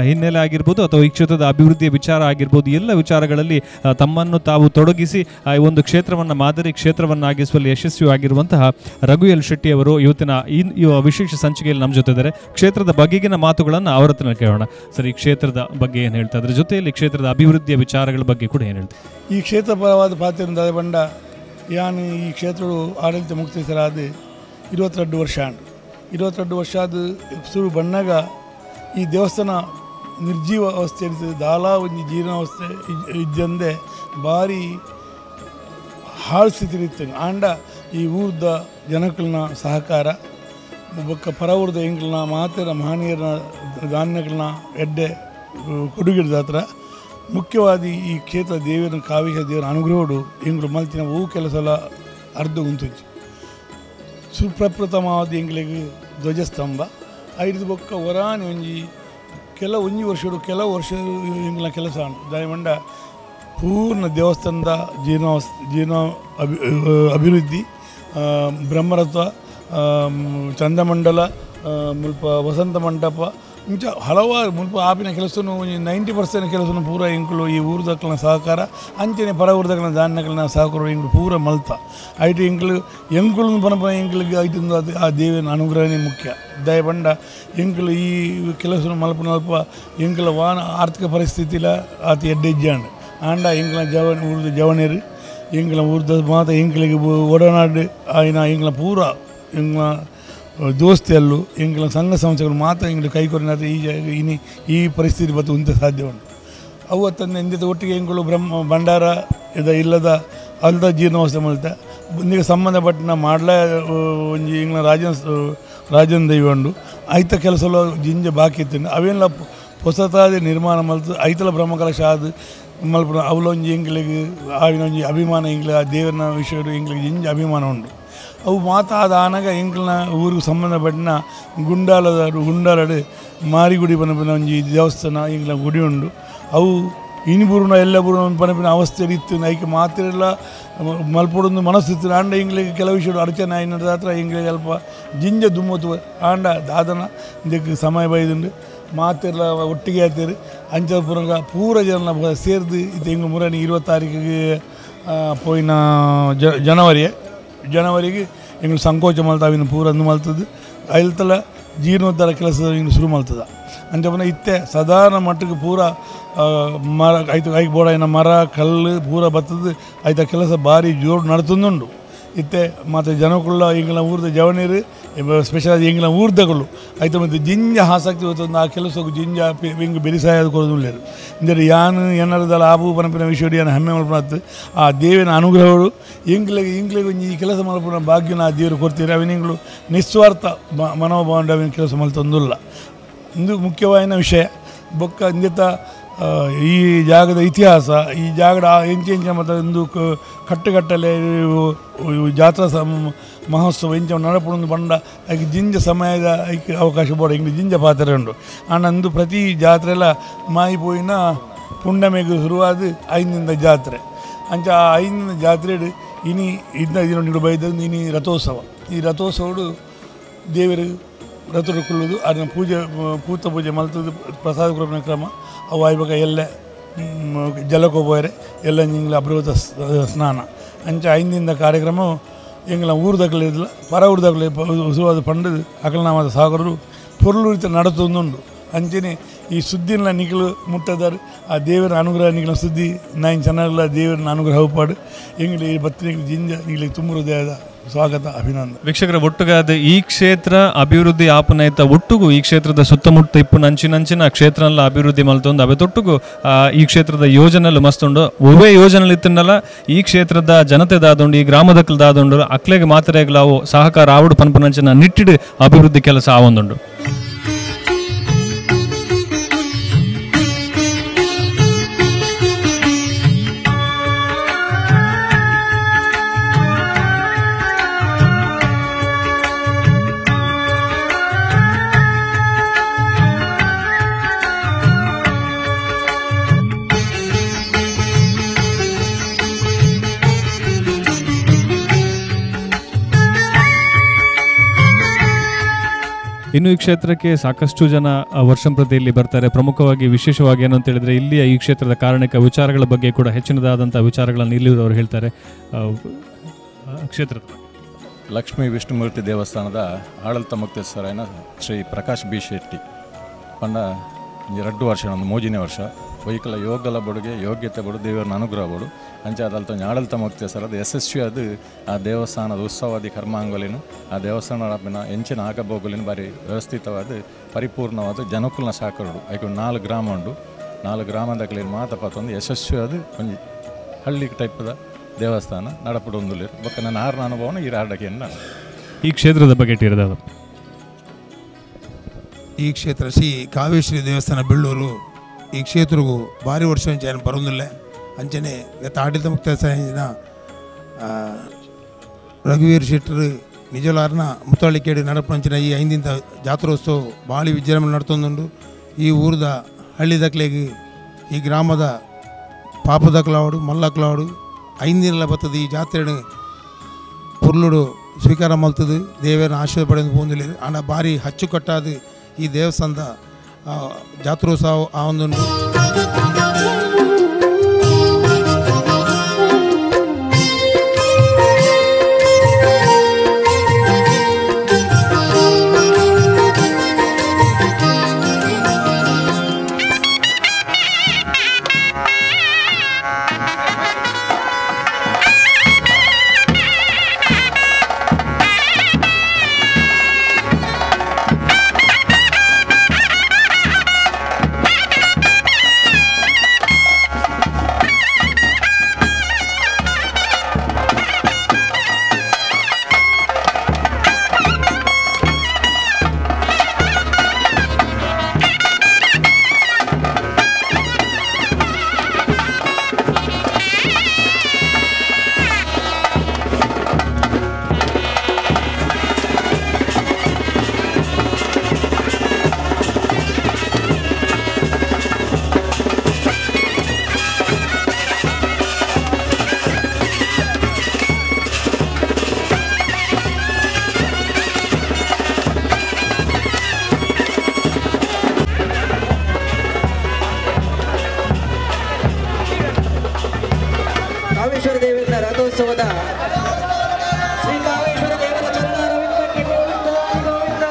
[SPEAKER 4] ಹಿನ್ನೆಲೆ ಆಗಿರ್ಬೋದು ಅಥವಾ ಈ ಕ್ಷೇತ್ರದ ಅಭಿವೃದ್ಧಿಯ ವಿಚಾರ ಆಗಿರ್ಬೋದು, ಎಲ್ಲ ವಿಚಾರಗಳಲ್ಲಿ ತಮ್ಮನ್ನು ತಾವು ತೊಡಗಿಸಿ ಈ ಒಂದು ಕ್ಷೇತ್ರವನ್ನು ಮಾದರಿ ಕ್ಷೇತ್ರವನ್ನಾಗಿಸುವಲ್ಲಿ ಯಶಸ್ವಿಯಾಗಿರುವಂತಹ ರಘು ಎಲ್ ಶೆಟ್ಟಿ ಅವರು ಇವತ್ತಿನ ಈ ವಿಶೇಷ ಸಂಚಿಕೆಯಲ್ಲಿ ನಮ್ಮ ಜೊತೆ ಇದ್ದಾರೆ. ಕ್ಷೇತ್ರದ ಬಗೆಗಿನ ಮಾತುಗಳನ್ನು ಅವರ ಹತ್ರ ಕೇಳೋಣ. ಸರ್, ಈ ಕ್ಷೇತ್ರದ ಬಗ್ಗೆ ಏನು ಹೇಳ್ತಾ ಇದ್ದಾರೆ, ಜೊತೆಯಲ್ಲಿ ಕ್ಷೇತ್ರದ ಅಭಿವೃದ್ಧಿಯ ವಿಚಾರಗಳ ಬಗ್ಗೆ ಕೂಡ ಏನು ಹೇಳ್ತಾರೆ?
[SPEAKER 9] ಈ ಕ್ಷೇತ್ರಪರವಾದ ಪಾತ್ರ ಬಂಡ ಯಾನು ಈ ಕ್ಷೇತ್ರಗಳು ಆಡಳಿತ ಮುಕ್ತೇಶ್ವರಾದ 22 ವರ್ಷ 22 ವರ್ಷ ಅದು ಶುರು ಬಣ್ಣಾಗ ಈ ದೇವಸ್ಥಾನ ನಿರ್ಜೀವ ಅವಸ್ಥೆ ಇರ್ತದೆ. ದಾಲಾ ಒಂದು ಜೀರ್ಣಾವಸ್ಥೆ ಇದ್ದಂದೆ ಭಾರಿ ಹಾಳು ಸ್ಥಿತಿ ಇರ್ತದೆ. ಆಂಡ ಈ ಊರ್ದ ಜನಗಳನ್ನ ಸಹಕಾರ ಬೊಕ್ಕ ಪರವೂರ್ದ ಎಂಗಳನ್ನ ಮಾತರ ಮಹನೀಯರ ಧಾನ್ಯಗಳನ್ನ ಎಡ್ಡೆ ಕೊಡುಗಿಡ್ದ ಹತ್ರ ಮುಖ್ಯವಾಗಿ ಈ ಕ್ಷೇತ್ರ ದೇವರ ಕಾವೇಶ್ವರ ದೇವರ ಅನುಗ್ರಹಡು ಎಂಗಳು ಮಲ್ತಿನ ಹೂ ಕೆಲಸ ಅರ್ಧ ಗುಂತುಂಚು ಸುಪ್ರಪ್ರಥಮವಾದ ಎಂಗಳಿಗೆ ಧ್ವಜಸ್ತಂಭ ಐದು ಬೊಕ್ಕ ವರಾನಿ ಒಂಜಿ ವರ್ಷಡು ಕೆಲವು ವರ್ಷ ಎಂಗಳ ಕೆಲಸ ದಯಮಂಡ ಪೂರ್ಣ ದೇವಸ್ಥಾನದ ಜೀರ್ಣ ಅಭಿವೃದ್ಧಿ ಬ್ರಹ್ಮರತ್ವ ಚಂದಮಂಡಲ ಮುಲ್ಪ ವಸಂತ ಮಂಟಪ ಇಂಚ ಹಲವಾರು ಮುಲ್ಪ ಆಪಿನ ಕೆಲಸವನ್ನು 90% ಕೆಲಸವನ್ನು ಪೂರ ಎಂಕುಲು ಈ ಊರ್ದಕ್ಕನ ಸಹಕಾರ ಅಂಚನೆ ಪರ ಊರ್ದಕ್ಕನ ಧಾನ್ಯಗಳನ್ನ ಸಹಕಾರ ಎಂಗಳು ಪೂರ ಮಲ್ತ ಐಟು ಎಂಕುಲು ಪನಪ ಎಂಕಲಿಗೆ ಐಟೊಂದು ಅದು ಆ ದೇವಿನ ಅನುಗ್ರಹನೇ ಮುಖ್ಯ. ದಯಪಂಡ ಎಂಕಲು ಈ ಕೆಲಸ ಮಲ್ಪ ಎಂಕಲ ವಾನ ಆರ್ಥಿಕ ಪರಿಸ್ಥಿತಿಲ ಆತ ಎಡ್ಡೆಜ್ಜಾಂಡು ಆಂಡ ಎಂಕಲ ಊರ್ದ ಜವನೇರು ಎಂಕಲ ಊರ್ದ ಮಾತ ಎಂಕಲಿಗೆ ಒಡನಾಡು ಆಯ್ನ ಎಂಕಲ ಪೂರ ಎಂಕಲ ದೋಸ್ತಿಯಲ್ಲೂ ಎಂಕಲ ಸಂಘ ಸಂಸ್ಥೆಗಳು ಮಾತ್ರ ಎಂಗಳು ಕೈಕೊರಿನಾದ್ರೆ ಈ ಪರಿಸ್ಥಿತಿ ಬತ್ತು ಉಂಟು ಸಾಧ್ಯ ಉಂಟು. ಅವು ತಂದೆ ಎಂದಿದ್ದ ಒಟ್ಟಿಗೆ ಎಂಗಳು ಭಂಡಾರ ಇಲ್ಲದ ಅಲ್ದ ಜೀರ್ಣಾವಸ್ಥೆ ಮಲ್ತ ಇಂದಿಗೆ ಸಂಬಂಧಪಟ್ಟ ಮಾಡ್ಲ ಒಂಜಿ ಎಂಗ್ಲ ರಾಜನ್ ದೈವ ಉಂಡು ಐತ ಕೆಲಸ ಜಿಂಜ ಬಾಕಿ ಇತ್ತು ಅವೆಲ್ಲ ಹೊಸತಾದ ನಿರ್ಮಾಣ ಮಲ್ತು ಐತಲ ಬ್ರಹ್ಮಕಲಶ ಆದ ಮಲ್ಪ ಅವಲೊಂಜಿ ಎಂಗ್ಲಿಗೆ ಆವಿನೊಂಜಿ ಅಭಿಮಾನ ಎಂಗ್ಲ ಆ ದೇವರನ ವಿಷಯ ಎಂಗ್ಲಿಗೆ ಜಿಂಜ ಅಭಿಮಾನ ಉಂಡು. ಅವು ಮಾತಾದ ಆನಾಗ ಎಂಕ್ಲನ ಊರಿಗೆ ಸಂಬಂಧಪಟ್ಟಿನ ಗುಂಡಾಲಡು ಮಾರಿಗುಡಿ ಪನಪಿನ ಒಂಜಿ ದೇವಸ್ಥಾನ ಎಂಕ್ಲ ಗುಡಿ ಉಂಡು. ಅವು ಇನಿಬುರುನ ಎಲ್ಲ ಬುರುನ ಪನಪಿನ ಅವಸ್ಥೆಯಲ್ಲಿ ಇತ್ತು ಐಕೆ ಮಾತಿರಲ್ಲ ಮಲ್ಪೊಡೊಂದು ಮನಸ್ಸಿತ್ತು ಆಂಡ ಎಂಗ್ಲಿಗೆ ಕೆಲವು ವಿಷಯ ಅಡಚಣೆ ಆಯ್ನದ ಹತ್ರ ಎಂಗ್ಲಿಗೆ ಅಲ್ಪ ಜಿಂಜ ದುಮ್ಮತ್ತು ಆಂಡ ದಾದನ ಇದಕ್ಕೆ ಸಮಯ ಬೈದುಂಡು ಮಾತಿರಲ್ಲ ಒಟ್ಟಿಗೆ ಆಯ್ತೀರಿ ಅಂಚಪುರಂಗ ಪೂರ ಜನ ಸೇರಿದು ಇದು ಎಂಗೆ ಮುರನಿ 20 ತಾರೀಕಿಗೆ ಪೋಯಿನ ಜನವರಿಗೆ ಎಂಗಳು ಸಂಕೋಚ ಮಲ್ತ ಅವಿನ ಪೂರ ಅಂದು ಮಲ್ತದ್ದು ಐಲ್ತಲ ಜೀರ್ಣೋದ್ಧಾರ ಕೆಲಸ ಹಿಂಗೆ ಶುರು ಮಲ್ತದ ಅಂಚಪನ ಇತ್ತೆ ಸಾಧಾರಣ ಮಟ್ಟಿಗೆ ಪೂರ ಮರ ಐದು ಬೋಡಾಯಿನ ಮರ ಕಲ್ಲು ಪೂರ ಬತ್ತದು ಆಯ್ತ ಕೆಲಸ ಭಾರಿ ಜೋರು ನಡ್ತುಂದುಂಡು ಇತ್ತೆ ಮತ್ತು ಜನಕ್ಕುಳ್ಳ ಎಂಗ್ಲ ಊರ್ದ ಜವನೀರು ಸ್ಪೆಷಲ್ ಎಂಗ್ಲ ಊರ್ದಗಳು ಆಯ್ತು ಮತ್ತು ಜಿಂಜ ಆಸಕ್ತಿ ಹೋಗ್ತಂದು ಆ ಕೆಲಸಕ್ಕೆ ಜಿಂಜ ಹಿಂಗೆ ಬೆರಿಸಾಯದು ಕೊಡೋದಿಲ್ಲ ಅಂದರೆ ಯಾನು ಏನಾರದಲ್ಲ ಆಬು ಪನಪಿನ ವಿಷಯ ಹೆಮ್ಮೆ ಮಲ್ಪನತ್ತು ಆ ದೇವಿನ ಅನುಗ್ರಹಗಳು ಎಂಗ್ಲಿಗೆ ಈ ಕೆಲಸ ಮಲ್ಪನ ಭಾಗ್ಯನ ಆ ದೇವರು ಕೊಡ್ತೀರಿ ಅವಿನಿಗಳು ನಿಸ್ವಾರ್ಥ ಮನೋಭಾವಂಡ ಅವಿನ ಕೆಲಸ ಮಲ್ತಂದಿಲ್ಲ. ಇದು ಮುಖ್ಯವಾದ ವಿಷಯ. ಬೊಕ್ಕ ಇಂದಿತ ಈ ಜಾಗದ ಇತಿಹಾಸ ಈ ಜಾಗದ ಎಂಚ ಮತ್ತು ಒಂದು ಕಟ್ಟುಗಟ್ಟಲೆ ಜಾತ್ರಾ ಮಹೋತ್ಸವ ಎಂಚ ನಡಪುಣಂದು ಬಂಡ ಅದಕ್ಕೆ ಜಿಂಜ ಸಮಯದ ಅದಕ್ಕೆ ಅವಕಾಶ ಬೋಡ ಹಿಂಗೆ ಜಿಂಜ ಪಾತ್ರೆ ಉಂಡು. ಆನಂದು ಪ್ರತಿ ಜಾತ್ರೆಲ್ಲ ಮಾಯಿಪೋಯಿನ ಪುಂಡಮೆಗೆ ಶುರುವಾದ 5 ಜಾತ್ರೆ ಅಂಚ ಆ 5 ಜಾತ್ರೆ ಇನಿ ಇದನ್ನ ಬೈದ ಇನಿ ರಥೋತ್ಸವ. ಈ ರಥೋತ್ಸವಡು ದೇವರು ರಥೊಡುಕೊಳ್ಳುವುದು ಅದನ್ನು ಪೂತ ಪೂಜೆ ಮಲ್ತದ್ದು ಪ್ರಸಾದ ಕೊರಪಿನ ಕ್ರಮ ಅವು ಆಯ್ವಾಗ ಎಲ್ಲ ಜಲಕೋಬೋರೆ ಎಲ್ಲ ಇಂಗ್ಲ ಅಭೃತ ಸ್ನಾನ ಅಂಚ 5 ದಿನದ ಕಾರ್ಯಕ್ರಮವು ಎಂಗ್ಲ ಊರ್ದಾಗಲಿರಲಿಲ್ಲ ಪರ ಊರ್ದಾಗಲಿ ಶುರುವಾದ ಪಂಡದು ಅಕಲನಾಮದ ಸಾಗರರು ಪೊರ್ಲುರಿತ ನಡತೊಂದುಂಡು. ಅಂಚನೆ ಈ ಸುದ್ದಿನ ನಿಖಲು ಮುಟ್ಟದಾರು ಆ ದೇವರ ಅನುಗ್ರಹ ನಿಖಲ ಸುದ್ದಿ 9 ಚೆನ್ನಾಗಿಲ್ಲ ದೇವರನ್ನ ಅನುಗ್ರಹ ಪಾಡು ಎಂಗ್ಲಿ ಬತ್ತಿನ ಜಿಂಜ ನಿಗ್ಲಿಗೆ ತುಂಬ ಹೃದಯದ ಸ್ವಾಗತ, ಅಭಿನಂದನೆ.
[SPEAKER 4] ವೀಕ್ಷಕರ ಒಟ್ಟುಗಾದ ಈ ಕ್ಷೇತ್ರ ಅಭಿವೃದ್ಧಿ ಆಪನೈತ ಒಟ್ಟುಗು ಈ ಕ್ಷೇತ್ರದ ಸುತ್ತಮುತ್ತ ಇಪ್ಪು ನಂಚಿನ ಕ್ಷೇತ್ರನೆಲ್ಲ ಅಭಿವೃದ್ಧಿ ಮಲ್ತೊಂದು ಅವೆ ತೊಟ್ಟುಗು ಈ ಕ್ಷೇತ್ರದ ಯೋಜನೆಲ್ಲ ಮಸ್ತುಂಡು. ಒವೇ ಯೋಜನೆ ಇತ್ತನ್ನಲ್ಲ ಈ ಕ್ಷೇತ್ರದ ಜನತೆ ದಾದುಂಡು, ಈ ಗ್ರಾಮದಕ್ಕಲು ದಾದುಂಡು, ಅಕ್ಲೆಗೆ ಮಾತ್ರೆಗಳಾವು ಸಹಕಾರ ಆವಡು ಪನ್ಪನಂಚಿನ ನಿಟ್ಟಿಡು ಅಭಿವೃದ್ಧಿ ಕೆಲಸ ಆವೊಂದುಂಡು. ಇನ್ನು ಈ ಕ್ಷೇತ್ರಕ್ಕೆ ಸಾಕಷ್ಟು ಜನ ವರ್ಷಂಪ್ರತಿ ಇಲ್ಲಿ ಬರ್ತಾರೆ. ಪ್ರಮುಖವಾಗಿ ವಿಶೇಷವಾಗಿ ಏನು ಅಂತ ಹೇಳಿದ್ರೆ ಇಲ್ಲಿಯ ಈ ಕ್ಷೇತ್ರದ ಕಾರಣಿಕ ವಿಚಾರಗಳ ಬಗ್ಗೆ ಕೂಡ ಹೆಚ್ಚಿನದಾದಂಥ ವಿಚಾರಗಳನ್ನು ಇಲ್ಲಿ ಅವರು ಹೇಳ್ತಾರೆ. ಕ್ಷೇತ್ರದ
[SPEAKER 7] ಲಕ್ಷ್ಮೀ ವಿಷ್ಣುಮೂರ್ತಿ ದೇವಸ್ಥಾನದ ಆಡಳಿತ ಮುಕ್ತೇಶ್ವರನ ಶ್ರೀ ಪ್ರಕಾಶ್ ಬಿ ಶೆಟ್ಟಿ ಪಂಡ 2 ವರ್ಷ ಒಂದು 3ನೇ ವರ್ಷ ವೈಕಲ ಯೋಗಲ ಬಡುಗೆ ಯೋಗ್ಯತೆ ಬಡು ದೇವರನ್ನ ಅನುಗ್ರಹ ಬಡು ಅಂಚೆ ಅದಲ್ತ ಆಡಳಿತ ಮುಕ್ತೇಶ್ವರದ ಯಶಸ್ವಿ ಅದು ಆ ದೇವಸ್ಥಾನದ ಉತ್ಸವಾದಿ ಕರ್ಮಾಂಗಲಿನು ಆ ದೇವಸ್ಥಾನ ಎಂಚಿನ ಆಗಬೋಗಲಿನ ಬಾರಿ ವ್ಯವಸ್ಥಿತವಾದ ಪರಿಪೂರ್ಣವಾದ ಜನಕುಲ್ನ ಸಾಕರುಡು ಐಕ 4 ಗ್ರಾಮ ಉಂಡು. 4 ಗ್ರಾಮದಲ್ಲಿ ಮಾತ ಪತ್ತೊಂದು ಯಶಸ್ವಿ ಅದು ಒಂದು ಹಳ್ಳಿ ಟೈಪದ ದೇವಸ್ಥಾನ ನಡಪಡೊಂದುಲಿರು ಬೊಕ್ಕ ನನ್ನ ಆರ್ನ ಅನುಭವನ ಈ ಆಡಕ್ಕೆ
[SPEAKER 4] ಈ ಕ್ಷೇತ್ರದ ಬಗ್ಗೆ ಇಟ್ಟಿರೋದು.
[SPEAKER 10] ಈ ಕ್ಷೇತ್ರ ಶ್ರೀ ಕಾವೇಶ್ವರಿ ದೇವಸ್ಥಾನ ಬೆಳ್ಳೂರು ಈ ಕ್ಷೇತ್ರಗೂ ಭಾರಿ ವರ್ಷ ಏನು ಬರೋದಿಲ್ಲ ಅಂಚನೆ ಆಡಳಿತ ಮುಕ್ತೇಶ್ವರ ರಘುವೀರ್ ಶೆಟ್ಟರು ನಿಜಲಾರ್ನ ಮುತ್ತಳ್ಳಿಕೇಡಿ ನಡಪಂಚಿನ ಈ 5 ದಿನದ ಜಾತ್ರೋತ್ಸವ ಭಾಳ ವಿಜೃಂಭಣೆ ನಡ್ತೊಂದುಂಡು. ಈ ಊರದ ಹಳ್ಳಿ ದಕ್ಲೆಗೆ ಈ ಗ್ರಾಮದ ಪಾಪದಕ್ಲಾವಡು ಮಲ್ಲಕ್ಲಾವಡು 5 ದಿನ ಬರ್ತದೆ. ಈ ಜಾತ್ರೆ ಪುರ್ಲುಡು ಸ್ವೀಕಾರ ಮಲ್ತದು ದೇವರ ಆಶೀರ್ವಾದ ಪಡೆದು ಬಂದಿಲ್ಲ ಆನ ಭಾರಿ ಅಚ್ಚುಕಟ್ಟಾದ ಈ ದೇವಸ್ಥಾನದ ಜಾತ್ರೋತ್ಸವ ಆ ಒಂದುಂಟು.
[SPEAKER 11] ಕಾವೇಶ್ವರ ದೇವರ ರಥೋತ್ಸವದ ಶ್ರೀ ಕಾವೇಶ್ವರ ದೇವರ ಚರಣಾರವಿಂದಕ್ಕೆ ಗೋವಿಂದ ಗೋವಿಂದ.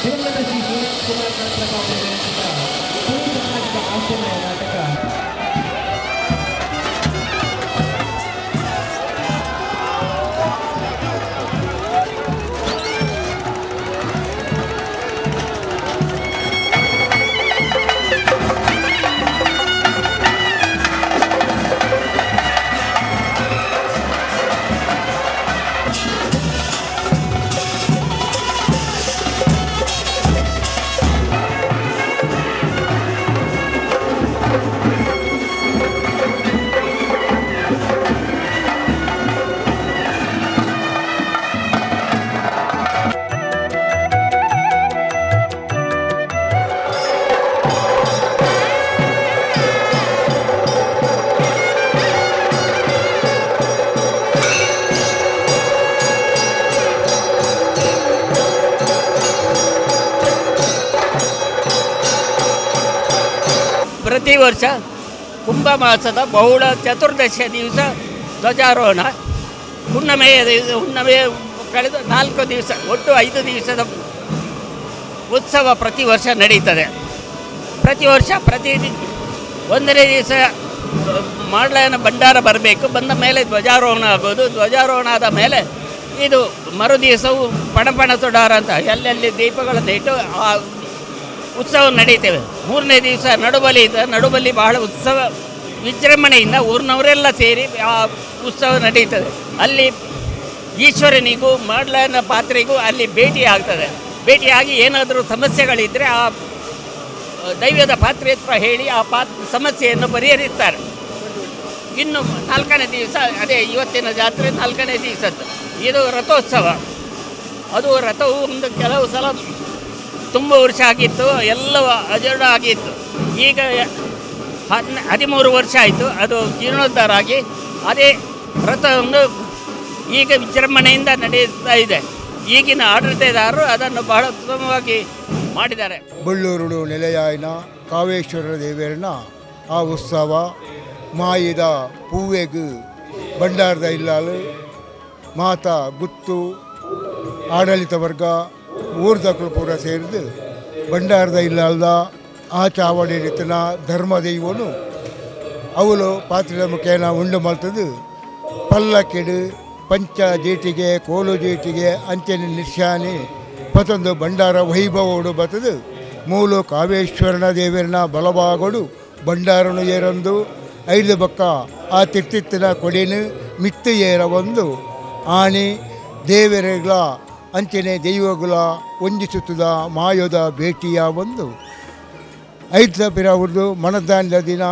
[SPEAKER 11] ದಿವಂಗತ ಶ್ರೀ ಸುರೇಶ್ ಕುಮಾರ್ ಕಳತ್ರ ಅವರು ರಚಿತ ಸುರು ಸಾಮಾಜಿಕ ಹಾಸ್ಯಮಯ ನಾಟಕ
[SPEAKER 12] ಪ್ರತಿ ವರ್ಷ ಕುಂಭ ಮಾಸದ ಬಹುಳ ಚತುರ್ದಶಿ ದಿವಸ ಧ್ವಜಾರೋಹಣ, ಹುಣ್ಣಿಮೆ ಕಳೆದ 4 ದಿವಸ, ಒಟ್ಟು 5 ದಿವಸದ ಉತ್ಸವ ಪ್ರತಿ ವರ್ಷ ನಡೀತದೆ. ಪ್ರತಿ ವರ್ಷ ಒಂದನೇ ದಿವಸ ಮಾಡ್ಲಾಯನ ಭಂಡಾರ ಬರಬೇಕು, ಬಂದ ಮೇಲೆ ಧ್ವಜಾರೋಹಣ ಆಗೋದು. ಧ್ವಜಾರೋಹಣ ಆದ ಮೇಲೆ ಇದು ಮರು ದಿವಸವು ಪಣಪಣ ತೊಡಾರ ಅಂತ ಎಲ್ಲೆಲ್ಲಿ ದೀಪಗಳನ್ನು ಇಟ್ಟು ಆ ಉತ್ಸವ ನಡೀತೇವೆ. 3ನೇ ದಿವಸ ನಡುಬಲಿ ಇದೆ. ನಡುಬಲಿ ಬಹಳ ಉತ್ಸವ ವಿಜೃಂಭಣೆಯಿಂದ ಊರಿನವರೆಲ್ಲ ಸೇರಿ ಆ ಉತ್ಸವ ನಡೀತದೆ. ಅಲ್ಲಿ ಈಶ್ವರನಿಗೂ ಮಾಡ್ಲಾಯನ ಪಾತ್ರೆಗೂ ಅಲ್ಲಿ ಭೇಟಿ ಆಗ್ತದೆ. ಭೇಟಿಯಾಗಿ ಏನಾದರೂ ಸಮಸ್ಯೆಗಳಿದ್ದರೆ ಆ ದೈವದ ಪಾತ್ರೆ ಹತ್ರ ಹೇಳಿ ಆ ಸಮಸ್ಯೆಯನ್ನು ಪರಿಹರಿಸ್ತಾರೆ. ಇನ್ನು 4ನೇ ದಿವಸ ಅದೇ ಇವತ್ತಿನ ಜಾತ್ರೆ 4ನೇ ದಿವಸದ್ದು ಇದು ರಥೋತ್ಸವ. ಅದು ರಥವು ಕೆಲವು ಸಲ ತುಂಬ ವರ್ಷ ಆಗಿತ್ತು, ಎಲ್ಲವೂ ಅಜಡ ಆಗಿತ್ತು. ಈಗ 13 ವರ್ಷ ಆಯಿತು ಅದು ಜೀರ್ಣೋದ್ಧಾರ ಆಗಿ ಅದೇ ರಥವನ್ನು ಈಗ ವಿಜೃಂಭಣೆಯಿಂದ ನಡೆಯುತ್ತಾ ಇದೆ. ಈಗಿನ ಆಡಳಿತದಾರರು ಅದನ್ನು ಬಹಳ ಉತ್ತಮವಾಗಿ ಮಾಡಿದ್ದಾರೆ.
[SPEAKER 13] ಬಳ್ಳೂರು ನೆಲೆಯಾಯಿನ ಕಾವೇಶ್ವರ ದೇವರನ ಆ ಉತ್ಸವ ಮಾಯಿದ ಪೂವೆಗು ಭಂಡಾರದ ಇಲ್ಲಾಲು ಮಾತಾ ಗುತ್ತು ಆಡಳಿತ ವರ್ಗ ಊರ್ದಕ್ಕಳು ಪೂರ ಸೇರಿದು ಭಂಡಾರದ ಇಲ್ಲದ ಆ ಚಾವಡಿ ರೀತಿನ ಧರ್ಮ ದೈವನು ಅವಳು ಪಾತ್ರದ ಮುಖೇನ ಉಂಡು ಮಲ್ತದು ಪಲ್ಲಕ್ಕಿಡು ಪಂಚ ಜೇಟಿಗೆ ಕೋಲು ಜೇಟಿಗೆ ಅಂಚನೆ ನಿಶಾನೆ ಮತ್ತೊಂದು ಭಂಡಾರ ವೈಭವೋಡು ಬತ್ತದು ಮೂಲು ಕಾವೇಶ್ವರನ ದೇವರನ ಬಲಭಾಗೋಡು ಭಂಡಾರನು ಏರಂದು 5 ಬಕ್ಕ ಆ ತಿತ್ತಿತ್ತಿನ ಕೊಡಿನ ಮಿತ್ತು ಏರ ಒಂದು ಆಣಿ ದೇವರುಗಳ ಅಂಚನೆ ದೈವಗಳ ವಂದಿಸುತ್ತದ ಮಾಯೋದ ಭೇಟಿಯ ಒಂದು 5 ಪಿರವ್ರದ್ದು ಮನದಾನದ ದಿನ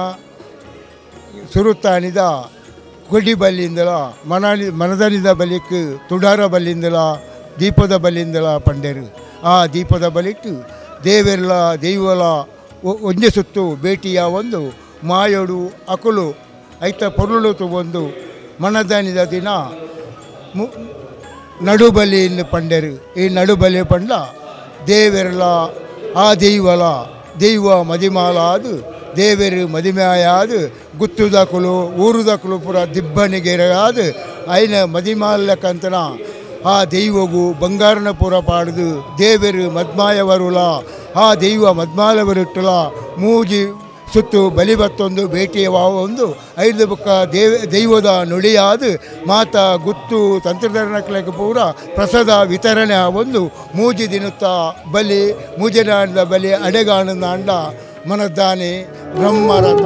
[SPEAKER 13] ಸುರುತ್ತಾನಿದ ಕೊಡಿ ಬಲ್ಲಿಂದಲ ಮನದಾನಿದ ಬಲಿಕ್ ತುಡಾರ ಬಲ್ಲಿಂದಲ ದೀಪದ ಬಲ್ಲಿಂದಲ ಪಂಡರು ಆ ದೀಪದ ಬಲಿಟ್ಟು ದೇವರ ದೈವಲ ವಂದಿಸುತ್ತು ಭೇಟಿಯ ಒಂದು ಮಾಯೋಡು ಅಕುಲು ಐತ ಪೊರುಳು ಒಂದು ಮನದಾನಿದ ದಿನ ನಡುಬಲಿಯನ್ನು ಪಂಡರು. ಈ ನಡುಬಲಿ ಪಂಡ ದೇವರಲ ಆ ದೈವ ಮದಿಮಾಲಾದು ದೇವರು ಮದಿಮಾಯಾದು ಗುತ್ತುದಕುಲು ಊರುದಕುಲು ಪುರ ದಿಬ್ಬನಿಗೆರೆಯಾದು ಐನ ಮದಿಮಾಲಕ್ಕಂತನ ಆ ದೈವಗೂ ಬಂಗಾರನ ಪುರ ಪಾಡ್ದು ದೇವರು ಮದ್ಮಾಯವರುಲ ಆ ದೈವ ಮದ್ಮಾಲವರುಟ್ಟಲ ಮೂಜಿ ಸುತ್ತು ಬಲಿ ಬತ್ತೊಂದು ಭೇಟಿಯವ ಒಂದು 5 ಬುಕ್ಕ ದೈವದ ನುಡಿಯಾದು ಮಾತಾ ಗುತ್ತು ತಂತ್ರಧರಣಕ್ಕೆ ಪೂರ ಪ್ರಸಾದ ವಿತರಣೆ ಒಂದು ಮೂಜಿ ದಿನುತ್ತ ಬಲಿ ಮೂಜನಾಂಡ ಬಲಿ ಅಡೆಗಾಣದ ಅಂಡ ಮನದಾನೆ ಬ್ರಹ್ಮರಥ.